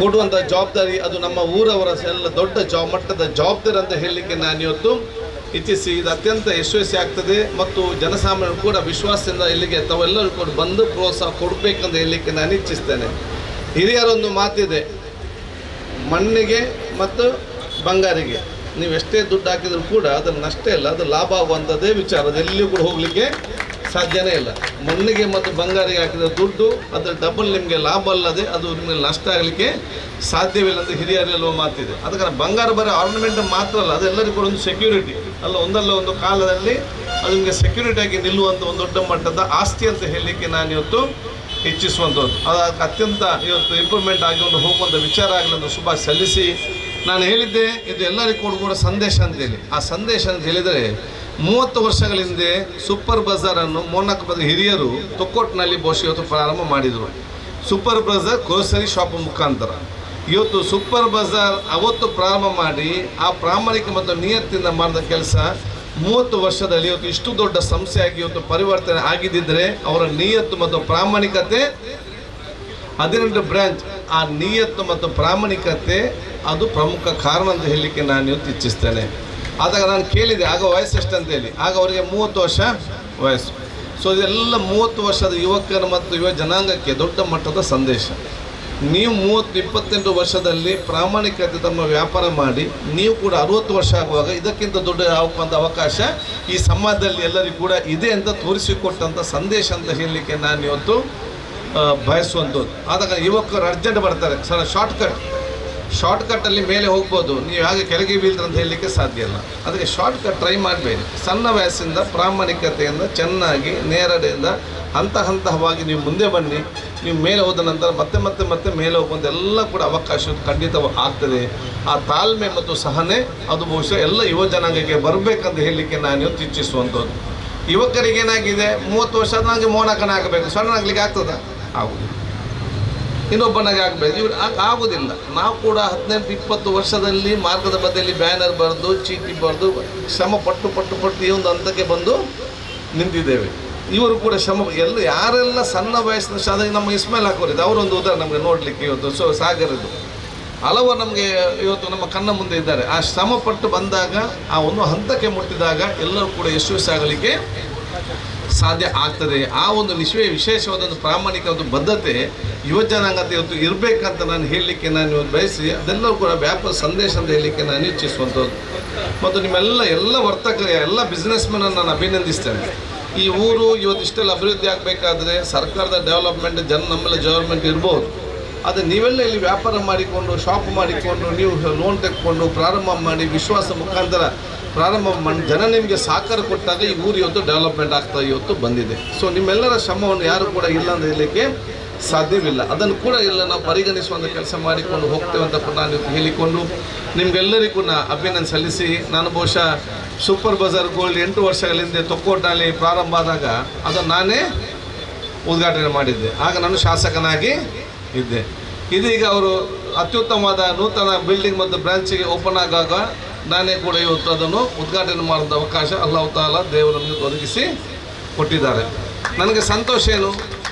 ಕೊಡುವಂಥ ಜವಾಬ್ದಾರಿ ಅದು ನಮ್ಮ ಊರವರ ಎಲ್ಲ ದೊಡ್ಡ ಮಟ್ಟದ ಜವಾಬ್ದಾರಿ ಅಂತ ಹೇಳಲಿಕ್ಕೆ ನಾನು ಇವತ್ತು ಇಚ್ಛಿಸಿ ಇದು ಅತ್ಯಂತ ಯಶಸ್ವಿ ಆಗ್ತದೆ. ಮತ್ತು ಜನಸಾಮಾನ್ಯರು ಕೂಡ ವಿಶ್ವಾಸದಿಂದ ಇಲ್ಲಿಗೆ ತಾವೆಲ್ಲರೂ ಕೂಡ ಬಂದು ಪ್ರೋತ್ಸಾಹ ಕೊಡಬೇಕಂತ ಹೇಳಲಿಕ್ಕೆ ನಾನು ಇಚ್ಛಿಸ್ತೇನೆ. ಹಿರಿಯರೊಂದು ಮಾತಿದೆ, ಮಣ್ಣಿಗೆ ಮತ್ತು ಬಂಗಾರಿಗೆ ನೀವು ಎಷ್ಟೇ ದುಡ್ಡು ಹಾಕಿದರೂ ಕೂಡ ಅದನ್ನು ನಷ್ಟ ಇಲ್ಲ, ಅದು ಲಾಭ ಆಗುವಂಥದ್ದೇ ವಿಚಾರ, ಅದು ಎಲ್ಲಿಯೂ ಕೂಡ ಹೋಗಲಿಕ್ಕೆ ಸಾಧ್ಯನೇ ಇಲ್ಲ. ಮಣ್ಣಿಗೆ ಮತ್ತು ಬಂಗಾರಿಗೆ ಹಾಕಿದ ದುಡ್ಡು ಅದರ ಡಬಲ್ ನಿಮಗೆ ಲಾಭ ಅಲ್ಲದೆ ಅದು ನಿಮಗೆ ನಷ್ಟ ಆಗಲಿಕ್ಕೆ ಸಾಧ್ಯವಿಲ್ಲ ಅಂತ ಹಿರಿಯರೆಲ್ಲೋ ಮಾತಿದೆ. ಅದಕ್ಕೆ ಬಂಗಾರ ಬರೋ ಆರ್ನಮೆಂಟ್ ಮಾತ್ರ ಅಲ್ಲ, ಅದೆಲ್ಲರಿಗೂ ಕೂಡ ಒಂದು ಸೆಕ್ಯೂರಿಟಿ ಅಲ್ಲ, ಒಂದಲ್ಲ ಒಂದು ಕಾಲದಲ್ಲಿ ಅದು ನಿಮಗೆ ಸೆಕ್ಯೂರಿಟಿಯಾಗಿ ನಿಲ್ಲುವಂಥ ಒಂದು ದೊಡ್ಡ ಮಟ್ಟದ ಆಸ್ತಿ ಅಂತ ಹೇಳಲಿಕ್ಕೆ ನಾನು ಇವತ್ತು ಇಚ್ಛಿಸುವಂಥದ್ದು. ಅದು ಅತ್ಯಂತ ಇವತ್ತು ಇಂಪ್ರೂವ್ಮೆಂಟ್ ಆಗಿ ಒಂದು ಹೋಗುವಂಥ ವಿಚಾರ ಆಗಲಿ ಅಂತ ಶುಭ ಸಲ್ಲಿಸಿ ನಾನು ಹೇಳಿದ್ದೆ ಇದು ಎಲ್ಲರಿಗೂ ಕೂಡ ಸಂದೇಶ ಅಂತೇಳಿ. ಆ ಸಂದೇಶ ಅಂತ ಹೇಳಿದರೆ 30 ವರ್ಷಗಳ ಹಿಂದೆ ಸೂಪರ್ ಬಜಾರನ್ನು ಮೋನಕದ ಹಿರಿಯರು ತೊಕ್ಕೊಟ್ಟಿನಲ್ಲಿ ಬಹುಶಃ ಇವತ್ತು ಪ್ರಾರಂಭ ಮಾಡಿದರು. ಸೂಪರ್ ಬಜಾರ್ ಗ್ರೋಸರಿ ಶಾಪ್ ಮುಖಾಂತರ ಇವತ್ತು ಸೂಪರ್ ಬಜಾರ್ ಅವತ್ತು ಪ್ರಾರಂಭ ಮಾಡಿ ಆ ಪ್ರಾಮಾಣಿಕ ಮತ್ತು ನಿಯತ್ತಿಂದ ಮಾಡಿದ ಕೆಲಸ 30 ವರ್ಷದಲ್ಲಿ ಇವತ್ತು ಇಷ್ಟು ದೊಡ್ಡ ಸಂಸ್ಥೆಯಾಗಿ ಇವತ್ತು ಪರಿವರ್ತನೆ ಆಗಿದ್ದರೆ ಅವರ ನಿಯತ್ತು ಮತ್ತು ಪ್ರಾಮಾಣಿಕತೆ 18 ಬ್ರ್ಯಾಂಚ್, ಆ ನಿಯತ್ತು ಮತ್ತು ಪ್ರಾಮಾಣಿಕತೆ ಅದು ಪ್ರಮುಖ ಕಾರಣ ಅಂತ ಹೇಳಲಿಕ್ಕೆ ನಾನು ಇವತ್ತು ಇಚ್ಛಿಸ್ತೇನೆ. ಆದಾಗ ನಾನು ಕೇಳಿದೆ ಆಗ ವಯಸ್ಸು ಎಷ್ಟು ಅಂತೇಳಿ, ಆಗ ಅವರಿಗೆ 30 ವರ್ಷ ವಯಸ್ಸು. ಸೊ ಇದೆಲ್ಲ 30 ವರ್ಷದ ಯುವಕರು ಮತ್ತು ಯುವ ಜನಾಂಗಕ್ಕೆ ದೊಡ್ಡ ಮಟ್ಟದ ಸಂದೇಶ. ನೀವು 28 ವರ್ಷದಲ್ಲಿ ಪ್ರಾಮಾಣಿಕತೆ ತಮ್ಮ ವ್ಯಾಪಾರ ಮಾಡಿ ನೀವು ಕೂಡ 60 ವರ್ಷ ಆಗುವಾಗ ಇದಕ್ಕಿಂತ ದೊಡ್ಡ ಆಗುವಂಥ ಅವಕಾಶ ಈ ಸಮಾಜದಲ್ಲಿ ಎಲ್ಲರಿಗೂ ಕೂಡ ಇದೆ ಅಂತ ತೋರಿಸಿಕೊಟ್ಟಂಥ ಸಂದೇಶ ಅಂತ ಹೇಳಲಿಕ್ಕೆ ನಾನು ಇವತ್ತು ಬಯಸುವಂಥದ್ದು. ಆದಾಗ ಯುವಕರು ಅರ್ಜೆಂಟ್ ಬರ್ತಾರೆ, ಸರ್ ಶಾರ್ಟ್ಕಟ್ಟಲ್ಲಿ ಮೇಲೆ ಹೋಗ್ಬೋದು, ನೀವು ಹಾಗೆ ಕೆಳಗೆ ಬೀಳ್ತಾರೆ ಅಂತ ಹೇಳಲಿಕ್ಕೆ ಸಾಧ್ಯ ಇಲ್ಲ. ಅದಕ್ಕೆ ಶಾರ್ಟ್ಕಟ್ ಟ್ರೈ ಮಾಡಬೇಡಿ, ಸಣ್ಣ ವಯಸ್ಸಿಂದ ಪ್ರಾಮಾಣಿಕತೆಯಿಂದ ಚೆನ್ನಾಗಿ ನೇರಡೆಯಿಂದ ಹಂತವಾಗಿ ನೀವು ಮುಂದೆ ಬನ್ನಿ. ನೀವು ಮೇಲೆ ಹೋದ ನಂತರ ಮತ್ತೆ ಮೇಲೆ ಹೋಗುವಂಥ ಎಲ್ಲ ಕೂಡ ಅವಕಾಶ ಖಂಡಿತವಾಗಿ ಆಗ್ತದೆ. ಆ ತಾಳ್ಮೆ ಮತ್ತು ಸಹನೆ ಅದು ಬಹುಶಃ ಎಲ್ಲ ಯುವ ಜನಾಂಗಕ್ಕೆ ಬರಬೇಕಂತ ಹೇಳಲಿಕ್ಕೆ ನಾನು ಇವತ್ತು ಇಚ್ಛಿಸುವಂಥದ್ದು. ಯುವಕರಿಗೆ ಏನಾಗಿದೆ 30 ವರ್ಷ ನನಗೆ ಮೋನಕನ ಆಗಬೇಕು, ಸಣ್ಣ ಆಗಲಿಕ್ಕೆ ಆಗ್ತದ? ಆಗುವುದು. ಇನ್ನೊಬ್ಬನಾಗೆ ಆಗಬೇಕು, ಇವ್ರು ಆಗೋದಿಲ್ಲ. ನಾವು ಕೂಡ 18-20 ವರ್ಷದಲ್ಲಿ ಮಾರ್ಗದ ಬದಿಯಲ್ಲಿ ಬ್ಯಾನರ್ ಬರೆದು ಚೀಟಿ ಬರೆದು ಶ್ರಮ ಪಟ್ಟು ಈ ಒಂದು ಹಂತಕ್ಕೆ ಬಂದು ನಿಂತಿದ್ದೇವೆ. ಇವರು ಕೂಡ ಯಾರೆಲ್ಲ ಸಣ್ಣ ವಯಸ್ಸಿನ ಶಾಲೆಗೆ ನಮ್ಮ ಇಸ್ಮಾಯಿಲ್ ಹಾಕೋರಿದ್ದು ಅವರೊಂದು ಉದಾಹರಣೆ ನಮಗೆ ನೋಡಲಿಕ್ಕೆ ಇವತ್ತು ಸಾಗರದ್ದು ಹಲವರು ನಮಗೆ ಇವತ್ತು ನಮ್ಮ ಕಣ್ಣ ಮುಂದೆ ಇದ್ದಾರೆ. ಆ ಶ್ರಮಪಟ್ಟು ಬಂದಾಗ ಆ ಒಂದು ಹಂತಕ್ಕೆ ಮುಟ್ಟಿದಾಗ ಎಲ್ಲರೂ ಕೂಡ ಯಶಸ್ವಿಯಾಗಲಿಕ್ಕೆ ಸಾಧ್ಯ ಆಗ್ತದೆ. ಆ ಒಂದು ವಿಶೇಷವಾದ ಒಂದು ಪ್ರಾಮಾಣಿಕ ಒಂದು ಬದ್ಧತೆ ಯುವಜನಾಂಗತೆ ಇವತ್ತು ಇರಬೇಕಂತ ನಾನು ಹೇಳಲಿಕ್ಕೆ ನಾನು ಬಯಸಿ ಅದೆಲ್ಲರೂ ಕೂಡ ವ್ಯಾಪಕ ಸಂದೇಶ ಅಂತ ಹೇಳಲಿಕ್ಕೆ ನಾನು ಇಚ್ಛಿಸುವಂಥದ್ದು. ಮತ್ತು ಎಲ್ಲ ವರ್ತಕರ ಎಲ್ಲ ಬಿಸ್ನೆಸ್ ಮೆನನ್ನು ನಾನು ಅಭಿನಂದಿಸ್ತೇನೆ. ಈ ಊರು ಇವತ್ತು ಇಷ್ಟೆಲ್ಲ ಅಭಿವೃದ್ಧಿ ಆಗಬೇಕಾದ್ರೆ ಸರ್ಕಾರದ ಡೆವಲಪ್ಮೆಂಟ್ ನಮ್ಮೆಲ್ಲ ಗವರ್ಮೆಂಟ್ ಇರ್ಬೋದು. ಆದರೆ ನೀವೆಲ್ಲ ಇಲ್ಲಿ ವ್ಯಾಪಾರ ಮಾಡಿಕೊಂಡು ಶಾಪ್ ಮಾಡಿಕೊಂಡು ನೀವು ಲೋನ್ ತೆಗೆದುಕೊಂಡು ಪ್ರಾರಂಭ ಮಾಡಿ ವಿಶ್ವಾಸ ಮುಖಾಂತರ ಪ್ರಾರಂಭ ಮಾಡಿ ಜನ ನಿಮಗೆ ಸಹಕಾರ ಕೊಟ್ಟಾಗ ಈ ಊರು ಇವತ್ತು ಡೆವಲಪ್ಮೆಂಟ್ ಆಗ್ತಾ ಇವತ್ತು ಬಂದಿದೆ. ಸೊ ನಿಮ್ಮೆಲ್ಲರ ಶ್ರಮವನ್ನು ಯಾರು ಕೂಡ ಇಲ್ಲ ಅಂತ ಹೇಳಲಿಕ್ಕೆ ಸಾಧ್ಯವಿಲ್ಲ. ಅದನ್ನು ಕೂಡ ಇಲ್ಲ ನಾವು ಪರಿಗಣಿಸುವಂಥ ಕೆಲಸ ಮಾಡಿಕೊಂಡು ಹೋಗ್ತೇವೆ ಅಂತ ಕೂಡ ನಾನು ಹೇಳಿಕೊಂಡು ನಿಮಗೆಲ್ಲರಿಗೂ ಅಭಿನಂದನೆ ಸಲ್ಲಿಸಿ, ನಾನು ಬಹುಶಃ ಸೂಪರ್ ಬಜಾರ್ ಗೋಲ್ಡ್ 8 ವರ್ಷಗಳ ಹಿಂದೆ ತೊಕ್ಕೋಟಲ್ಲಿ ಪ್ರಾರಂಭ ಆದಾಗ ಅದನ್ನು ನಾನೇ ಉದ್ಘಾಟನೆ ಮಾಡಿದ್ದೆ. ಆಗ ನಾನು ಶಾಸಕನಾಗಿ ಇದ್ದೆ. ಇದೀಗ ಅವರು ಅತ್ಯುತ್ತಮವಾದ ನೂತನ ಬಿಲ್ಡಿಂಗ್ ಮತ್ತು ಬ್ರಾಂಚಿಗೆ ಓಪನ್ ಆಗಾಗ ನಾನೇ ಕೂಡ ಇವತ್ತು ಅದನ್ನು ಉದ್ಘಾಟನೆ ಮಾಡಿದ ಅವಕಾಶ ಅಲ್ಲಾಹ್ ತಾಲಾ ದೇವರನ್ನು ಒದಗಿಸಿ ಕೊಟ್ಟಿದ್ದಾರೆ. ನನಗೆ ಸಂತೋಷ ಏನು,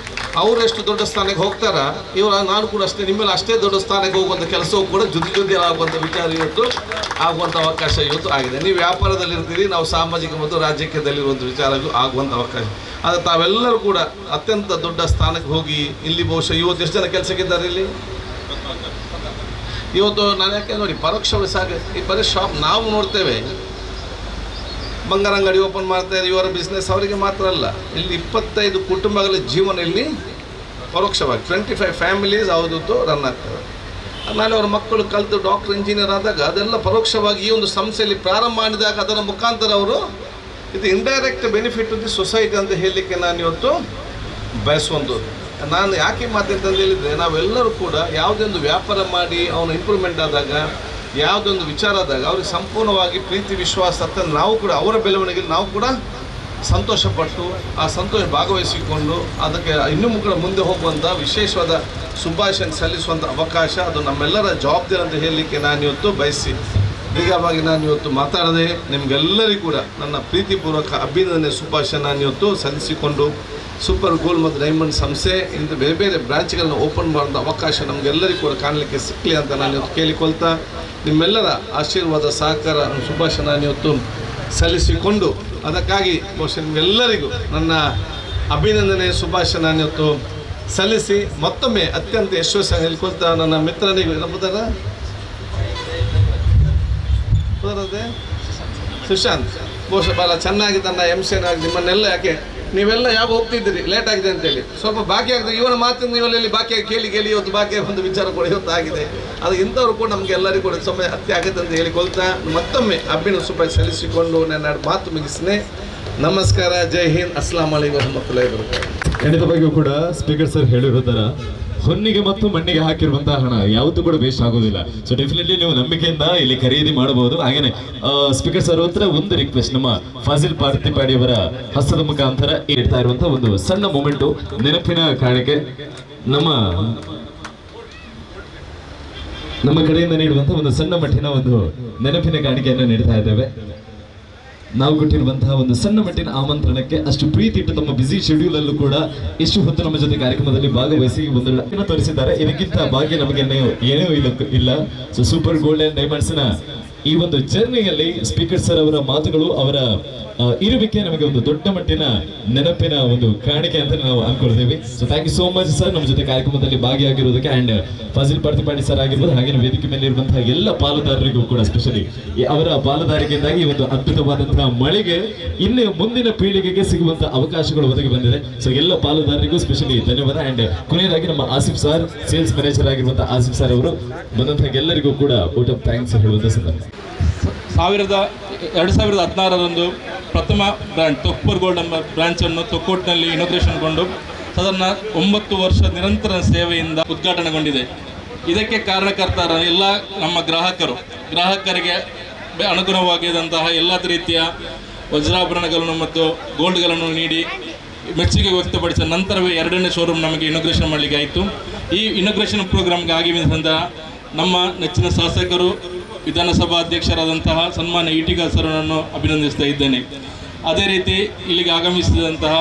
ಅವರು ಎಷ್ಟು ದೊಡ್ಡ ಸ್ಥಾನಕ್ಕೆ ಹೋಗ್ತಾರ ನಾನು ಕೂಡ ಅಷ್ಟೇ ನಿಮ್ಮಲ್ಲಿ ಅಷ್ಟೇ ದೊಡ್ಡ ಸ್ಥಾನಕ್ಕೆ ಹೋಗುವಂಥ ಕೆಲಸವೂ ಕೂಡ ಜೊತೆ ಆಗುವಂಥ ವಿಚಾರ ಇವತ್ತು ಆಗುವಂಥ ಅವಕಾಶ ಇವತ್ತು ಆಗಿದೆ. ನೀವು ವ್ಯಾಪಾರದಲ್ಲಿರ್ತೀರಿ, ನಾವು ಸಾಮಾಜಿಕ ಮತ್ತು ರಾಜಕೀಯದಲ್ಲಿರುವಂಥ ವಿಚಾರಗಳು ಆಗುವಂಥ ಅವಕಾಶ. ಆದರೆ ತಾವೆಲ್ಲರೂ ಕೂಡ ಅತ್ಯಂತ ದೊಡ್ಡ ಸ್ಥಾನಕ್ಕೆ ಹೋಗಿ ಇಲ್ಲಿ ಬಹುಶಃ ಇವತ್ತು ಎಷ್ಟು ಜನ ಕೆಲಸಕ್ಕಿದ್ದಾರೆ ಇಲ್ಲಿ ಇವತ್ತು ನಾನು ಯಾಕೆ ನೋಡಿ ಪರೋಕ್ಷವಾಗಿ ಈ ಬರೀ ಶಾಪ್ ನಾವು ನೋಡ್ತೇವೆ, ಬಂಗಾರ ಅಂಗಡಿ ಓಪನ್ ಮಾಡ್ತಾರೆ, ಇವರ ಬಿಸ್ನೆಸ್ ಅವರಿಗೆ ಮಾತ್ರ ಅಲ್ಲ, ಇಲ್ಲಿ 25 ಕುಟುಂಬಗಳ ಜೀವನ ಇಲ್ಲಿ ಪರೋಕ್ಷವಾಗಿ 25 ಫ್ಯಾಮಿಲೀಸ್ ಅವ್ರದ್ದು ರನ್ ಆಗ್ತವೆ. ಆಮೇಲೆ ಅವ್ರ ಮಕ್ಕಳು ಕಲಿತು ಡಾಕ್ಟರ್ ಇಂಜಿನಿಯರ್ ಆದಾಗ ಅದೆಲ್ಲ ಪರೋಕ್ಷವಾಗಿ ಈ ಒಂದು ಸಂಸ್ಥೆಯಲ್ಲಿ ಪ್ರಾರಂಭ ಮಾಡಿದಾಗ ಅದರ ಮುಖಾಂತರ ಅವರು ಇದು indirect benefit to the society ಅಂತ ಹೇಳಲಿಕ್ಕೆ ನಾನು ಇವತ್ತು ಬಯಸುವಂಥದ್ದು. ನಾನು ಯಾಕೆ ಮಾತಾಡ್ತಂತ ಹೇಳಿದರೆ ನಾವೆಲ್ಲರೂ ಕೂಡ ಯಾವುದೇ ಒಂದು ವ್ಯಾಪಾರ ಮಾಡಿ ಅವನು ಇಂಪ್ರೂವ್ಮೆಂಟ್ ಆದಾಗ ಯಾವುದೊಂದು ವಿಚಾರ ಆದಾಗ ಅವ್ರಿಗೆ ಸಂಪೂರ್ಣವಾಗಿ ಪ್ರೀತಿ ವಿಶ್ವಾಸ ಅಂತ ನಾವು ಕೂಡ ಅವರ ಬೆಳವಣಿಗೆಯಲ್ಲಿ ನಾವು ಕೂಡ ಸಂತೋಷಪಟ್ಟು ಆ ಸಂತೋಷ ಭಾಗವಹಿಸಿಕೊಂಡು ಅದಕ್ಕೆ ಇನ್ನೂ ಮುಂದೆ ಹೋಗುವಂಥ ವಿಶೇಷವಾದ ಶುಭಾಶಯ ಸಲ್ಲಿಸುವಂಥ ಅವಕಾಶ ಅದು ನಮ್ಮೆಲ್ಲರ ಜವಾಬ್ದಾರಿ ಅಂತ ಹೇಳಲಿಕ್ಕೆ ನಾನು ಇವತ್ತು ಬಯಸಿ ದೀರ್ಘವಾಗಿ ನಾನು ಇವತ್ತು ಮಾತಾಡದೆ ನಿಮಗೆಲ್ಲರಿಗೂ ಕೂಡ ನನ್ನ ಪ್ರೀತಿಪೂರ್ವಕ ಅಭಿನಂದನೆ ಶುಭಾಶಯ ನಾನು ಇವತ್ತು ಸಲ್ಲಿಸಿಕೊಂಡು ಸೂಪರ್ ಗೋಲ್ಡ್ ಮತ್ತು ಡೈಮಂಡ್ ಸಂಸ್ಥೆ ಇಂಥ ಬೇರೆ ಬೇರೆ ಬ್ರಾಂಚ್ಗಳನ್ನು ಓಪನ್ ಮಾಡುವಂಥ ಅವಕಾಶ ನಮಗೆಲ್ಲರಿಗೂ ಕೂಡ ಕಾಣಲಿಕ್ಕೆ ಸಿಕ್ಕಲಿ ಅಂತ ನಾನು ಇವತ್ತು ಕೇಳಿಕೊಳ್ತಾ ನಿಮ್ಮೆಲ್ಲರ ಆಶೀರ್ವಾದ ಸಹಕಾರ ಶುಭಾಶಯ ನಾನು ಇವತ್ತು ಸಲ್ಲಿಸಿಕೊಂಡು ಅದಕ್ಕಾಗಿ ಬಹುಶಃ ನಿಮ್ಗೆಲ್ಲರಿಗೂ ನನ್ನ ಅಭಿನಂದನೆ ಶುಭಾಶಯ ನಾನು ಇವತ್ತು ಸಲ್ಲಿಸಿ ಮತ್ತೊಮ್ಮೆ ಅತ್ಯಂತ ಯಶಸ್ವಿಯಾಗಿ ಹೇಳ್ಕೊಳ್ತಾ ನನ್ನ ಮಿತ್ರನಿಗೂ ಸುಶಾಂತ್ ಬಹುಶಃ ಭಾಳ ಚೆನ್ನಾಗಿ ತನ್ನ MC ನಿಮ್ಮನ್ನೆಲ್ಲ ಯಾಕೆ ನೀವೆಲ್ಲ ಯಾವಾಗ ಹೋಗ್ತಿದ್ದೀರಿ ಲೇಟ್ ಆಗಿದೆ ಅಂತೇಳಿ ಸ್ವಲ್ಪ ಬಾಕಿ ಆಗಿದೆ ಇವನ ಮಾತಿನ ನೀವಲ್ಲಿ ಬಾಕಿಯಾಗಿ ಕೇಳಿ ಇವತ್ತು ಬಾಕಿಯಾಗಿ ಒಂದು ವಿಚಾರ ಕೂಡ ಇವತ್ತು ಆಗಿದೆ. ಅದು ಇಂಥವ್ರು ಕೂಡ ನಮಗೆ ಎಲ್ಲರಿಗೂ ಕೂಡ ಸಮಯ ಅತ್ಯ ಆಗುತ್ತೆ ಅಂತ ಹೇಳಿಕೊಳ್ತಾ ಮತ್ತೊಮ್ಮೆ ಅಭಿನಂದನೆ ಶುಭ ಸಲ್ಲಿಸಿಕೊಂಡು ನನ್ನ ಮಾತು ಮುಗಿಸ್ನೆ. ನಮಸ್ಕಾರ, ಜೈ ಹಿಂದ್, ಅಸ್ಲಾಂ ಅಲೈಕುಂ ವರಹಮತುಲ್ಲಾಹಿ ವಬರಕಾತುಹು. ಖಂಡಿತವಾಗಿಯೂ ಕೂಡ ಸ್ಪೀಕರ್ ಸರ್ ಹೇಳಿರೋ ಥರ ಹೊನ್ನಿಗೆ ಮತ್ತು ಮಣ್ಣಿಗೆ ಹಾಕಿರುವಂತಹ ಹಣ ಯಾವತ್ತೂ ಕೂಡ ವೇಸ್ಟ್ ಆಗೋದಿಲ್ಲ. ಸೊ ಡೆಫಿನೆಟ್ಲಿ ನೀವು ನಂಬಿಕೆಯಿಂದ ಇಲ್ಲಿ ಖರೀದಿ ಮಾಡಬಹುದು. ಹಾಗೇನೆ ಸ್ಪೀಕರ್ ಸರ್ ಹತ್ರ ಒಂದು ರಿಕ್ವೆಸ್ಟ್, ನಮ್ಮ ಫಾಜಿಲ್ ಪಾರ್ತಿಪಾಡಿ ಅವರ ಹಸ್ತದ ಮುಖಾಂತರ ಇಡ್ತಾ ಇರುವಂತಹ ಒಂದು ಸಣ್ಣ ಮೂಮೆಂಟು ನೆನಪಿನ ಕಾಣಿಕೆ ನಮ್ಮ ಕಡೆಯಿಂದ ನೀಡುವಂತಹ ಒಂದು ಸಣ್ಣ ಮಟ್ಟಿನ ಒಂದು ನೆನಪಿನ ಕಾಣಿಕೆಯನ್ನು ನೀಡ್ತಾ ಇದ್ದೇವೆ. ನಾವು ಕೊಟ್ಟಿರುವಂತಹ ಒಂದು ಸಣ್ಣ ಮಟ್ಟಿನ ಆಮಂತ್ರಣಕ್ಕೆ ಅಷ್ಟು ಪ್ರೀತಿ ಇಟ್ಟು ತಮ್ಮ ಬಿಸಿ ಶೆಡ್ಯೂಲ್ ಅಲ್ಲೂ ಕೂಡ ಇಷ್ಟು ಹೊತ್ತು ನಮ್ಮ ಜೊತೆ ಕಾರ್ಯಕ್ರಮದಲ್ಲಿ ಭಾಗವಹಿಸಿ ಒಂದು ಲಕ್ಷ್ಯನ ತೋರಿಸಿದ್ದಾರೆ. ಇದಕ್ಕಿಂತ ಭಾಗ್ಯ ನಮಗೆ ಏನೂ ಇಲ್ಲ. So super gold and diamonds ನ ಈ ಒಂದು ಜರ್ನಿಯಲ್ಲಿ ಸ್ಪೀಕರ್ ಸರ್ ಅವರ ಮಾತುಗಳು, ಅವರ ಇರುವಿಕೆ ನಮಗೆ ಒಂದು ದೊಡ್ಡ ಮಟ್ಟಿನ ನೆನಪಿನ ಒಂದು ಕಾಣಿಕೆ ಅಂತ ನಾವು ಅನ್ಕೊಳ್ತೀವಿ. So thank you so much sir ನಮ್ಮ ಜೊತೆ ಕಾರ್ಯಕ್ರಮದಲ್ಲಿ ಭಾಗಿಯಾಗಿರೋದಕ್ಕೆ. ಅಂಡ್ ಫಾಜಿಲ್ ಪಾರ್ತಿಪಾಡಿ ಸರ್ ಆಗಿರ್ಬೋದು, ಹಾಗೆ ವೇದಿಕೆ ಮೇಲೆ ಇರುವಂತಹ ಎಲ್ಲ ಪಾಲುದಾರರಿಗೂ ಕೂಡ ಸ್ಪೆಷಲಿ ಅವರ ಪಾಲುದಾರಿಕೆಯಿಂದಾಗಿ ಒಂದು ಅದ್ಭುತವಾದಂತಹ ಮಳಿಗೆ ಇನ್ನು ಮುಂದಿನ ಪೀಳಿಗೆಗೆ ಸಿಗುವಂತಹ ಅವಕಾಶಗಳು ಒದಗಿ ಬಂದಿದೆ. ಸೊ ಎಲ್ಲ ಪಾಲುದಾರರಿಗೂ ಸ್ಪೆಷಲಿ ಧನ್ಯವಾದ. ಅಂಡ್ ಕೊನೆಯದಾಗಿ ನಮ್ಮ ಆಸಿಫ್ ಸರ್, ಸೇಲ್ಸ್ ಮ್ಯಾನೇಜರ್ ಆಗಿರುವಂತಹ ಆಸಿಫ್ ಸರ್ ಅವರು ಬಂದಂತಹ ಎಲ್ಲರಿಗೂ ಕೂಡ ಊಟ ಥ್ಯಾಂಕ್ಸ್ ಹೇಳುವಂತ ಸಂದರ್ಭ. 2016 ಪ್ರಥಮ ಬ್ರ್ಯಾಂಡ್ ಸೂಪರ್ ಗೋಲ್ಡ್ ಎಂಬ ಬ್ರಾಂಚನ್ನು ತೊಕ್ಕೋಟ್ನಲ್ಲಿ ಇನಾಗ್ರೇಷನ್ಗೊಂಡು ಸಾಧಾರಣ 9 ವರ್ಷ ನಿರಂತರ ಸೇವೆಯಿಂದ ಉದ್ಘಾಟನೆಗೊಂಡಿದೆ. ಇದಕ್ಕೆ ಕಾರಣಕರ್ತರ ಎಲ್ಲ ನಮ್ಮ ಗ್ರಾಹಕರಿಗೆ ಅನುಗುಣವಾಗಿದ್ದಂತಹ ಎಲ್ಲ ರೀತಿಯ ವಜ್ರಾಭರಣಗಳನ್ನು ಮತ್ತು ಗೋಲ್ಡ್ಗಳನ್ನು ನೀಡಿ ಮೆಚ್ಚುಗೆ ವ್ಯಕ್ತಪಡಿಸಿದ ನಂತರವೇ 2ನೇ ಶೋರೂಮ್ ನಮಗೆ ಇನಾಗ್ರೇಷನ್ ಮಾಡಲಿಕ್ಕೆ ಆಯಿತು. ಈ ಇನಾಗ್ರೇಷನ್ ಪ್ರೋಗ್ರಾಮ್ಗೆ ಆಗಮಿಸಿದಂಥ ನಮ್ಮ ನೆಚ್ಚಿನ ಶಾಸಕರು ವಿಧಾನಸಭಾ ಅಧ್ಯಕ್ಷರಾದಂತಹ ಸನ್ಮಾನ್ಯ ಈಟಿಗ ಸರ್ನನ್ನು ಅಭಿನಂದಿಸ್ತಾ ಇದ್ದೇನೆ. ಅದೇ ರೀತಿ ಇಲ್ಲಿಗೆ ಆಗಮಿಸಿದಂತಹ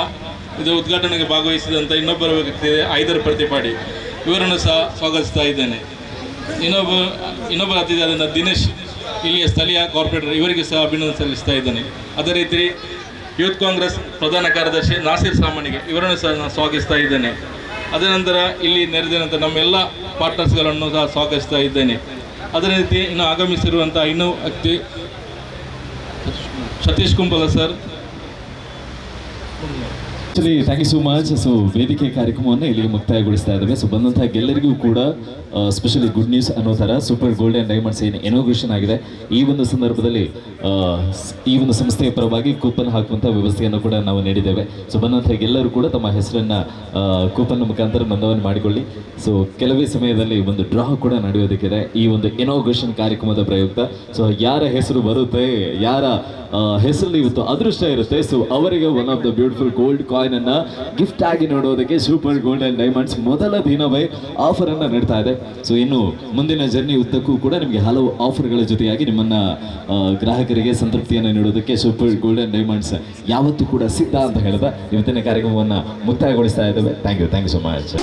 ಇದರ ಉದ್ಘಾಟನೆಗೆ ಭಾಗವಹಿಸಿದಂಥ ಇನ್ನೊಬ್ಬರ ವ್ಯಕ್ತಿ ಐದರ್ ಪ್ರತಿಪಾಡಿ, ಇವರನ್ನು ಸಹ ಸ್ವಾಗತಿಸ್ತಾ ಇದ್ದೇನೆ. ಇನ್ನೊಬ್ಬ ಅತಿಥಿಯಾದಂಥ ದಿನೇಶ್, ಇಲ್ಲಿಯ ಸ್ಥಳೀಯ ಕಾರ್ಪೊರೇಟರ್, ಇವರಿಗೆ ಸಹ ಅಭಿನಂದನೆ ಸಲ್ಲಿಸ್ತಾ ಇದ್ದೇನೆ. ಅದೇ ರೀತಿ ಯೂತ್ ಕಾಂಗ್ರೆಸ್ ಪ್ರಧಾನ ಕಾರ್ಯದರ್ಶಿ ನಾಸೀರ್ ಸಾಮಾನಿಗೆ, ಇವರನ್ನು ಸಹ ನಾನು ಸ್ವಾಗತಿಸ್ತಾ ಇದ್ದೇನೆ. ಅದೇ ನಂತರ ಇಲ್ಲಿ ನೆರೆದಿರುವಂಥ ನಮ್ಮೆಲ್ಲ ಪಾರ್ಟ್ನರ್ಸ್ಗಳನ್ನು ಸಹ ಸ್ವಾಗತಿಸ್ತಾ ಇದ್ದೇನೆ. ಅದೇ ರೀತಿ ಇನ್ನು ಆಗಮಿಸಿರುವಂಥ ಇನ್ನೂ ವ್ಯಕ್ತಿ Satish Kumbala sir. Actually thank you so much. So ವೇದಿಕೆ ಕಾರ್ಯಕ್ರಮವನ್ನು ಇಲ್ಲಿಗೆ ಮುಕ್ತಾಯಗೊಳಿಸ್ತಾ ಇದ್ದಾವೆ. ಸೊ ಬಂದಂತಹ ಎಲ್ಲರಿಗೂ ಕೂಡ ಸ್ಪೆಷಲಿ ಗುಡ್ ನ್ಯೂಸ್ ಅನ್ನೋ ಥರ ಸೂಪರ್ ಗೋಲ್ಡ್ ಆ್ಯಂಡ್ ಡೈಮಂಡ್ಸ್ ಏನು ಇನಾಗ್ರೇಷನ್ ಆಗಿದೆ, ಈ ಒಂದು ಸಂದರ್ಭದಲ್ಲಿ ಈ ಒಂದು ಸಂಸ್ಥೆಯ ಪರವಾಗಿ ಕೂಪನ್ ಹಾಕುವಂಥ ವ್ಯವಸ್ಥೆಯನ್ನು ಕೂಡ ನಾವು ನೀಡಿದ್ದೇವೆ. ಸೊ ಬಂದಂತಹ ಎಲ್ಲರೂ ಕೂಡ ತಮ್ಮ ಹೆಸರನ್ನು ಕೂಪನ್ ಮುಖಾಂತರ ನೋಂದಣಿ ಮಾಡಿಕೊಳ್ಳಿ. ಸೊ ಕೆಲವೇ ಸಮಯದಲ್ಲಿ ಒಂದು ಡ್ರಾ ಕೂಡ ನಡೆಯೋದಕ್ಕಿದೆ ಈ ಒಂದು ಇನಾಗ್ರೇಷನ್ ಕಾರ್ಯಕ್ರಮದ ಪ್ರಯುಕ್ತ. ಸೊ ಯಾರ ಹೆಸರು ಬರುತ್ತೆ, ಯಾರ ಹೆಸರಲ್ಲಿ ಇವತ್ತು ಅದೃಷ್ಟ ಇರುತ್ತೆ, ಸೊ ಅವರಿಗೆ one of the beautiful gold coin ಅನ್ನ ಗಿಫ್ಟ್ ಆಗಿ ನೋಡೋದಕ್ಕೆ ಸೂಪರ್ ಗೋಲ್ಡ್ ಆ್ಯಂಡ್ ಡೈಮಂಡ್ಸ್ ಮೊದಲ ದಿನವೇ ಆಫರ್ ಅನ್ನ ನೀಡ್ತಾ ಇದೆ. ಸೊ ಇನ್ನು ಮುಂದಿನ ಜರ್ನಿ ಉದ್ದಕ್ಕೂ ಕೂಡ ನಿಮಗೆ ಹಲವು ಆಫರ್ಗಳ ಜೊತೆಯಾಗಿ ನಿಮ್ಮನ್ನ ಗ್ರಾಹಕರಿಗೆ ಸಂತೃಪ್ತಿಯನ್ನು ನೀಡೋದಕ್ಕೆ ಸೂಪರ್ ಗೋಲ್ಡ್ ಆ್ಯಂಡ್ ಡೈಮಂಡ್ಸ್ ಯಾವತ್ತೂ ಕೂಡ ಸಿದ್ಧ ಅಂತ ಹೇಳಿದ ಇವತ್ತಿನ ಕಾರ್ಯಕ್ರಮವನ್ನು ಮುಕ್ತಾಯಗೊಳಿಸ್ತಾ ಇದ್ದೇವೆ. Thank you so much.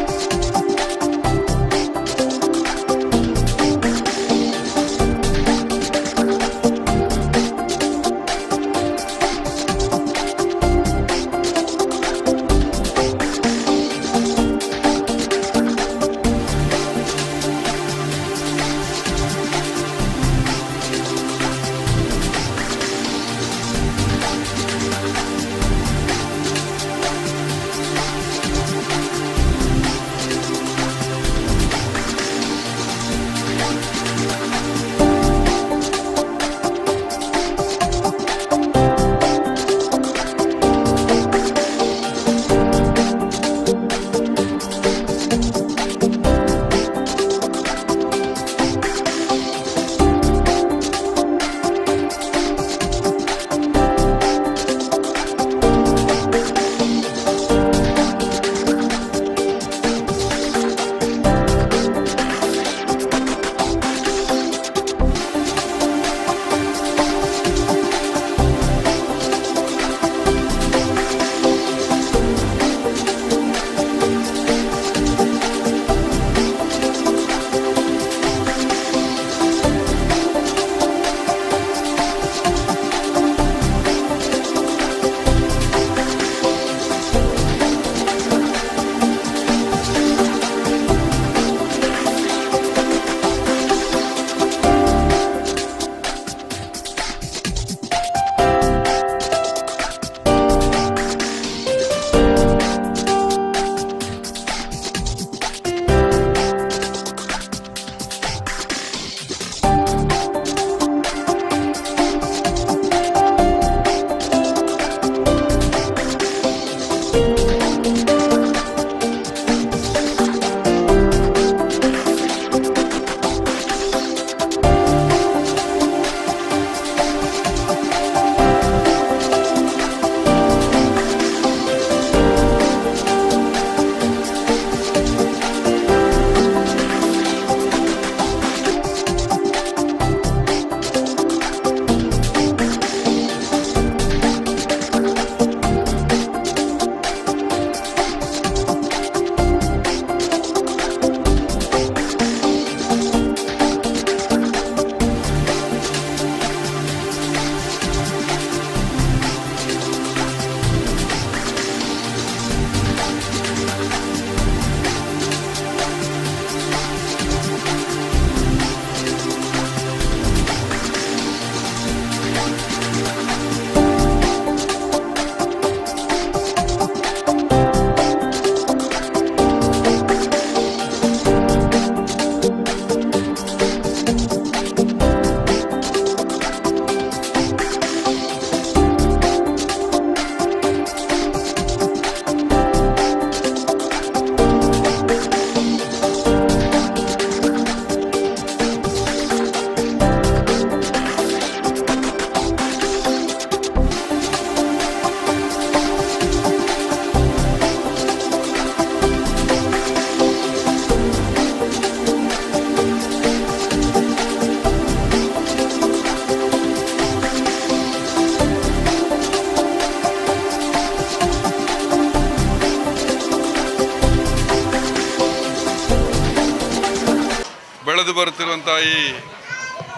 ಈ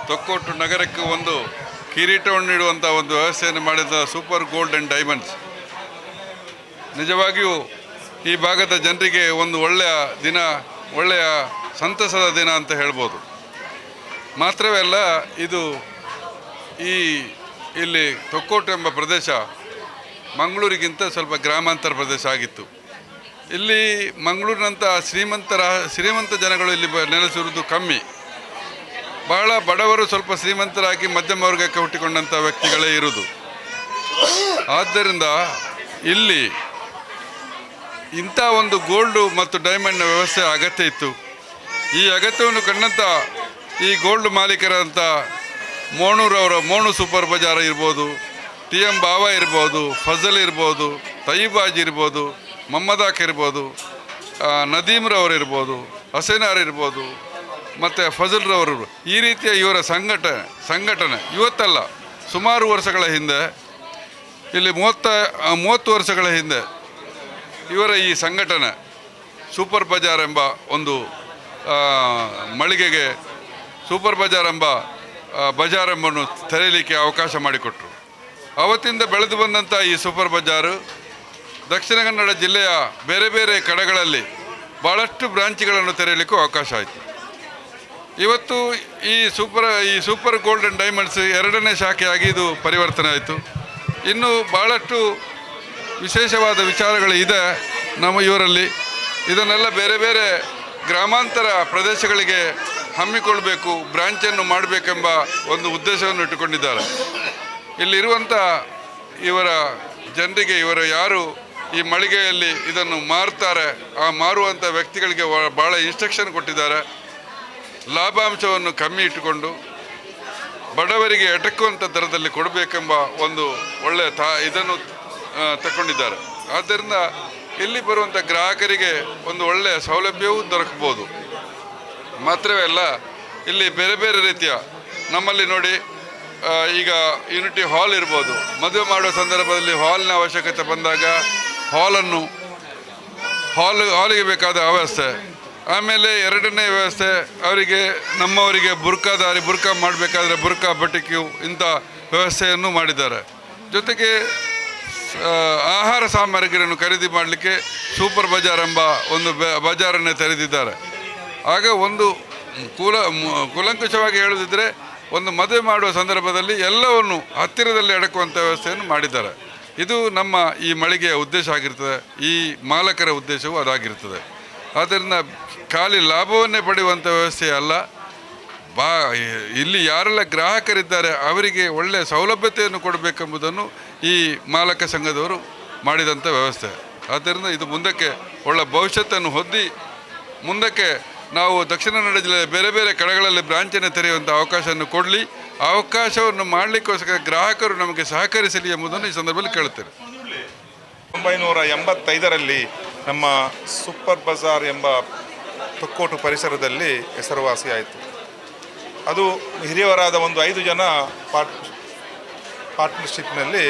ತೊಕ್ಕೋಟು ನಗರಕ್ಕೆ ಒಂದು ಕಿರೀಟವನ್ನು ನೀಡುವಂಥ ಒಂದು ವ್ಯವಸ್ಥೆಯನ್ನು ಮಾಡಿದ ಸೂಪರ್ ಗೋಲ್ಡ್ ಆ್ಯಂಡ್ ಡೈಮಂಡ್ಸ್ ನಿಜವಾಗಿಯೂ ಈ ಭಾಗದ ಜನರಿಗೆ ಒಂದು ಒಳ್ಳೆಯ ದಿನ, ಒಳ್ಳೆಯ ಸಂತಸದ ದಿನ ಅಂತ ಹೇಳ್ಬೋದು. ಮಾತ್ರವೇ ಅಲ್ಲ, ಇದು ಇಲ್ಲಿ ತೊಕ್ಕೋಟು ಎಂಬ ಪ್ರದೇಶ ಮಂಗಳೂರಿಗಿಂತ ಸ್ವಲ್ಪ ಗ್ರಾಮಾಂತರ ಪ್ರದೇಶ ಆಗಿತ್ತು. ಇಲ್ಲಿ ಮಂಗಳೂರಿನಂಥ ಶ್ರೀಮಂತ ಜನಗಳು ಇಲ್ಲಿ ನೆಲೆಸಿರುವುದು ಕಮ್ಮಿ. ಬಹಳ ಬಡವರು ಸ್ವಲ್ಪ ಶ್ರೀಮಂತರಾಗಿ ಮಧ್ಯಮ ವರ್ಗಕ್ಕೆ ಹುಟ್ಟಿಕೊಂಡಂಥ ವ್ಯಕ್ತಿಗಳೇ ಇರುವುದು. ಆದ್ದರಿಂದ ಇಲ್ಲಿ ಇಂಥ ಒಂದು ಗೋಲ್ಡು ಮತ್ತು ಡೈಮಂಡ್ನ ವ್ಯವಸ್ಥೆ ಅಗತ್ಯ ಇತ್ತು. ಈ ಅಗತ್ಯವನ್ನು ಕಂಡಂಥ ಈ ಗೋಲ್ಡ್ ಮಾಲೀಕರಂಥ ಮೋಣೂರವರ ಮೋಣು ಸೂಪರ್ ಬಜಾರ್ ಇರ್ಬೋದು, TM ಬಾವ ಇರ್ಬೋದು, ಫಜಲ್ ಇರ್ಬೋದು, ತಯ್ಯಿಬಾಜ್ ಇರ್ಬೋದು, ಮೊಹಮ್ಮದಾಕ್ ಇರ್ಬೋದು, ನದೀಮ್ರವರು ಇರ್ಬೋದು, ಹಸೇನಾರ್ ಇರ್ಬೋದು, ಮತ್ತು ಫಜಲ್ರವರು, ಈ ರೀತಿಯ ಇವರ ಸಂಘಟನೆ ಇವತ್ತಲ್ಲ, ಸುಮಾರು ವರ್ಷಗಳ ಹಿಂದೆ, ಇಲ್ಲಿ 30 ವರ್ಷಗಳ ಹಿಂದೆ ಇವರ ಈ ಸಂಘಟನೆ ಸೂಪರ್ ಬಜಾರ್ ಎಂಬ ಒಂದು ಮಳಿಗೆಗೆ ಸೂಪರ್ ಬಜಾರ್ ಎಂಬ ಬಜಾರ್ ಎಂಬನ್ನು ತೆರೆಯಲಿಕ್ಕೆ ಅವಕಾಶ ಮಾಡಿಕೊಟ್ರು. ಅವತ್ತಿಂದ ಬೆಳೆದು ಬಂದಂಥ ಈ ಸೂಪರ್ ಬಜಾರು ದಕ್ಷಿಣ ಕನ್ನಡ ಜಿಲ್ಲೆಯ ಬೇರೆ ಬೇರೆ ಕಡೆಗಳಲ್ಲಿ ಭಾಳಷ್ಟು ಬ್ರಾಂಚ್ಗಳನ್ನು ತೆರೆಯಲಿಕ್ಕೂ ಅವಕಾಶ ಆಯಿತು. ಇವತ್ತು ಈ ಸೂಪರ್ ಗೋಲ್ಡ್ ಆ್ಯಂಡ್ ಡೈಮಂಡ್ಸ್ 2ನೇ ಶಾಖೆಯಾಗಿ ಇದು ಪರಿವರ್ತನೆ ಆಯಿತು. ಇನ್ನೂ ಭಾಳಷ್ಟು ವಿಶೇಷವಾದ ವಿಚಾರಗಳು ಇದೆ ನಮ್ಮ ಇವರಲ್ಲಿ. ಇದನ್ನೆಲ್ಲ ಬೇರೆ ಬೇರೆ ಗ್ರಾಮಾಂತರ ಪ್ರದೇಶಗಳಿಗೆ ಹಮ್ಮಿಕೊಳ್ಬೇಕು, ಬ್ರಾಂಚನ್ನು ಮಾಡಬೇಕೆಂಬ ಒಂದು ಉದ್ದೇಶವನ್ನು ಇಟ್ಟುಕೊಂಡಿದ್ದಾರೆ. ಇಲ್ಲಿರುವಂಥ ಇವರ ಜನರಿಗೆ, ಇವರು ಯಾರು ಈ ಮಳಿಗೆಯಲ್ಲಿ ಇದನ್ನು ಮಾರ್ತಾರೆ, ಆ ಮಾರುವಂಥ ವ್ಯಕ್ತಿಗಳಿಗೆ ಭಾಳ ಇನ್ಸ್ಟ್ರಕ್ಷನ್ ಕೊಟ್ಟಿದ್ದಾರೆ. ಲಾಭಾಂಶವನ್ನು ಕಮ್ಮಿ ಇಟ್ಟುಕೊಂಡು ಬಡವರಿಗೆ ಎಟಕುವಂಥ ದರದಲ್ಲಿ ಕೊಡಬೇಕೆಂಬ ಒಂದು ಒಳ್ಳೆಯ ಇದನ್ನು ತಗೊಂಡಿದ್ದಾರೆ. ಆದ್ದರಿಂದ ಇಲ್ಲಿ ಬರುವಂಥ ಗ್ರಾಹಕರಿಗೆ ಒಂದು ಒಳ್ಳೆಯ ಸೌಲಭ್ಯವೂ ದೊರಕಬಹುದು. ಮಾತ್ರವೇ ಅಲ್ಲ, ಇಲ್ಲಿ ಬೇರೆ ಬೇರೆ ರೀತಿಯ ನಮ್ಮಲ್ಲಿ ನೋಡಿ, ಈಗ ಯೂನಿಟಿ ಹಾಲ್ ಇರ್ಬೋದು, ಮದುವೆ ಮಾಡುವ ಸಂದರ್ಭದಲ್ಲಿ ಹಾಲ್ನ ಅವಶ್ಯಕತೆ ಬಂದಾಗ ಹಾಲಿಗೆ ಬೇಕಾದ ವ್ಯವಸ್ಥೆ. ಆಮೇಲೆ 2ನೇ ವ್ಯವಸ್ಥೆ, ಅವರಿಗೆ ನಮ್ಮವರಿಗೆ ಬುರ್ಕಾ ಮಾಡಬೇಕಾದ್ರೆ ಬುರ್ಕಾ ಬಟಿಕ್ಯೂ ಇಂಥ ವ್ಯವಸ್ಥೆಯನ್ನು ಮಾಡಿದ್ದಾರೆ. ಜೊತೆಗೆ ಆಹಾರ ಸಾಮಗ್ರಿಯನ್ನು ಖರೀದಿ ಮಾಡಲಿಕ್ಕೆ ಸೂಪರ್ ಬಜಾರ್ ಎಂಬ ಒಂದು ಬಜಾರನ್ನೇ ತೆರೆದಿದ್ದಾರೆ. ಆಗ ಒಂದು ಕೂಲಂಕುಷವಾಗಿ ಹೇಳುತ್ತಿದ್ದರೆ, ಒಂದು ಮದುವೆ ಮಾಡುವ ಸಂದರ್ಭದಲ್ಲಿ ಎಲ್ಲವನ್ನು ಹತ್ತಿರದಲ್ಲಿ ಅಡಕುವಂಥ ವ್ಯವಸ್ಥೆಯನ್ನು ಮಾಡಿದ್ದಾರೆ. ಇದು ನಮ್ಮ ಈ ಮಳಿಗೆಯ ಉದ್ದೇಶ ಆಗಿರ್ತದೆ, ಈ ಮಾಲಕರ ಉದ್ದೇಶವೂ ಅದಾಗಿರ್ತದೆ. ಆದ್ದರಿಂದ ಖಾಲಿ ಲಾಭವನ್ನೇ ಪಡೆಯುವಂಥ ವ್ಯವಸ್ಥೆ ಅಲ್ಲ, ಇಲ್ಲಿ ಯಾರೆಲ್ಲ ಗ್ರಾಹಕರಿದ್ದಾರೆ ಅವರಿಗೆ ಒಳ್ಳೆಯ ಸೌಲಭ್ಯತೆಯನ್ನು ಕೊಡಬೇಕೆಂಬುದನ್ನು ಈ ಮಾಲಕ ಸಂಘದವರು ಮಾಡಿದಂಥ ವ್ಯವಸ್ಥೆ. ಆದ್ದರಿಂದ ಇದು ಮುಂದಕ್ಕೆ ಒಳ್ಳೆಯ ಭವಿಷ್ಯತ್ತನ್ನು ಹೊಂದಿ ಮುಂದಕ್ಕೆ ನಾವು ದಕ್ಷಿಣ ಕನ್ನಡ ಜಿಲ್ಲೆಯ ಬೇರೆ ಬೇರೆ ಕಡೆಗಳಲ್ಲಿ ಬ್ರಾಂಚನ್ನು ತೆರೆಯುವಂಥ ಅವಕಾಶವನ್ನು ಕೊಡಲಿ. ಅವಕಾಶವನ್ನು ಮಾಡಲಿಕ್ಕೋಸ್ಕರ ಗ್ರಾಹಕರು ನಮಗೆ ಸಹಕರಿಸಲಿ ಎಂಬುದನ್ನು ಈ ಸಂದರ್ಭದಲ್ಲಿ ಕೇಳುತ್ತೇನೆ. 1985ರಲ್ಲಿ ನಮ್ಮ ಸೂಪರ್ ಬಜಾರ್ ಎಂಬ ತೊಕ್ಕೋಟು ಪರಿಸರದಲ್ಲಿ ಹೆಸರುವಾಸಿಯಾಯಿತು. ಅದು ಹಿರಿಯವರಾದ ಒಂದು 5 ಜನ ಪಾರ್ಟ್ನರ್ಶಿಪ್ನಲ್ಲಿ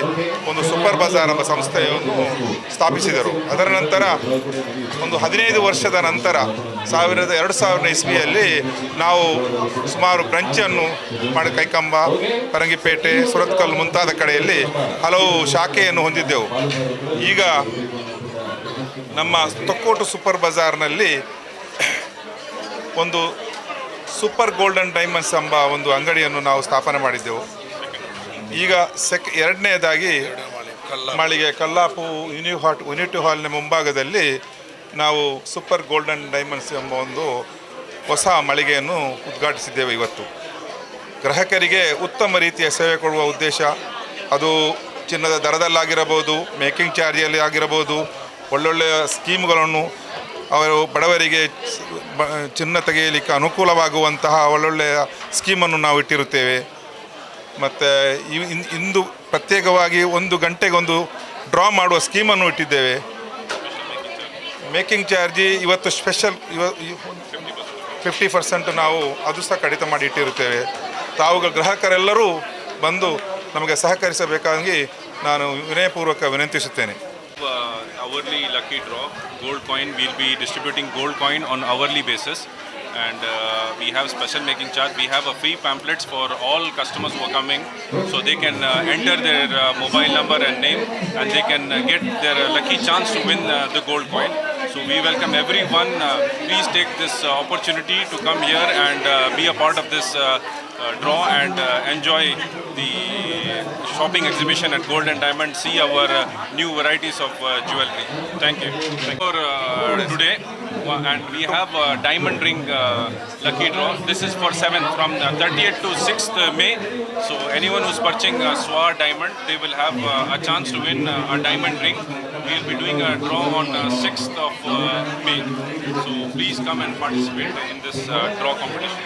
ಒಂದು ಸೂಪರ್ ಬಜಾರ್ ಎಂಬ ಸಂಸ್ಥೆಯನ್ನು ಸ್ಥಾಪಿಸಿದರು. ಅದರ ನಂತರ ಒಂದು 15 ವರ್ಷದ ನಂತರ 2000 ಇಸ್ವಿಯಲ್ಲಿ ನಾವು ಸುಮಾರು ಬ್ರಂಚನ್ನು ಮಾಡಿ ಕೈಕಂಬ, ಪರಂಗಿಪೇಟೆ, ಸುರತ್ಕಲ್ ಮುಂತಾದ ಕಡೆಯಲ್ಲಿ ಹಲವು ಶಾಖೆಯನ್ನು ಹೊಂದಿದ್ದೆವು. ಈಗ ನಮ್ಮ ತೊಕ್ಕೋಟು ಸೂಪರ್ ಬಜಾರ್ನಲ್ಲಿ ಒಂದು ಸೂಪರ್ ಗೋಲ್ಡ್ ಆ್ಯಂಡ್ ಡೈಮಂಡ್ಸ್ ಎಂಬ ಒಂದು ಅಂಗಡಿಯನ್ನು ನಾವು ಸ್ಥಾಪನೆ ಮಾಡಿದ್ದೆವು. ಈಗ 2ನೇದಾಗಿ ಮಳಿಗೆ ಕಲ್ಲಾಪು ಯೂನಿಟಿ ಹಾಲ್ನ ಮುಂಭಾಗದಲ್ಲಿ ನಾವು ಸೂಪರ್ ಗೋಲ್ಡ್ ಆ್ಯಂಡ್ ಡೈಮಂಡ್ಸ್ ಎಂಬ ಒಂದು ಹೊಸ ಮಳಿಗೆಯನ್ನು ಉದ್ಘಾಟಿಸಿದ್ದೇವೆ. ಇವತ್ತು ಗ್ರಾಹಕರಿಗೆ ಉತ್ತಮ ರೀತಿಯ ಸೇವೆ ಕೊಡುವ ಉದ್ದೇಶ, ಅದು ಚಿನ್ನದ ದರದಲ್ಲಾಗಿರಬಹುದು, ಮೇಕಿಂಗ್ ಚಾರ್ಜಲ್ಲಿ ಆಗಿರಬಹುದು, ಒಳ್ಳೊಳ್ಳೆಯ ಸ್ಕೀಮ್ಗಳನ್ನು ಅವರು ಬಡವರಿಗೆ ಚಿನ್ನ ತೆಗೆಯಲಿಕ್ಕೆ ಅನುಕೂಲವಾಗುವಂತಹ ಒಳ್ಳೊಳ್ಳೆಯ ಸ್ಕೀಮನ್ನು ನಾವು ಇಟ್ಟಿರುತ್ತೇವೆ. ಮತ್ತು ಇಂದು ಪ್ರತ್ಯೇಕವಾಗಿ 1 ಗಂಟೆಗೊಂದು ಡ್ರಾ ಮಾಡುವ ಸ್ಕೀಮನ್ನು ಇಟ್ಟಿದ್ದೇವೆ. ಮೇಕಿಂಗ್ ಚಾರ್ಜಿ ಇವತ್ತು ಸ್ಪೆಷಲ್ 50% ನಾವು ಅದು ಸಹ ಕಡಿತ ಮಾಡಿ ಇಟ್ಟಿರುತ್ತೇವೆ. ತಾವುಗಳ ಗ್ರಾಹಕರೆಲ್ಲರೂ ಬಂದು ನಮಗೆ ಸಹಕರಿಸಬೇಕಾಗಿ ನಾನು ವಿನಯಪೂರ್ವಕ ವಿನಂತಿಸುತ್ತೇನೆ. Hourly lucky draw gold coin, we'll be distributing gold coin on hourly basis. and we have special making charge. We have a free pamphlets for all customers who are coming, so they can enter their mobile number and name, and they can get their lucky chance to win the gold coin. So we welcome everyone. Please take this opportunity to come here and be a part of this draw and enjoy the shopping exhibition at Gold and Diamond. See our new varieties of jewelry. Thank you. For today, and we have a diamond ring lucky draw. This is for 7th from 30th to 6th May. So anyone who's purchasing a Swar diamond, they will have a chance to win a diamond ring. We will be doing a draw on 6th of May. So please come and participate in this draw competition.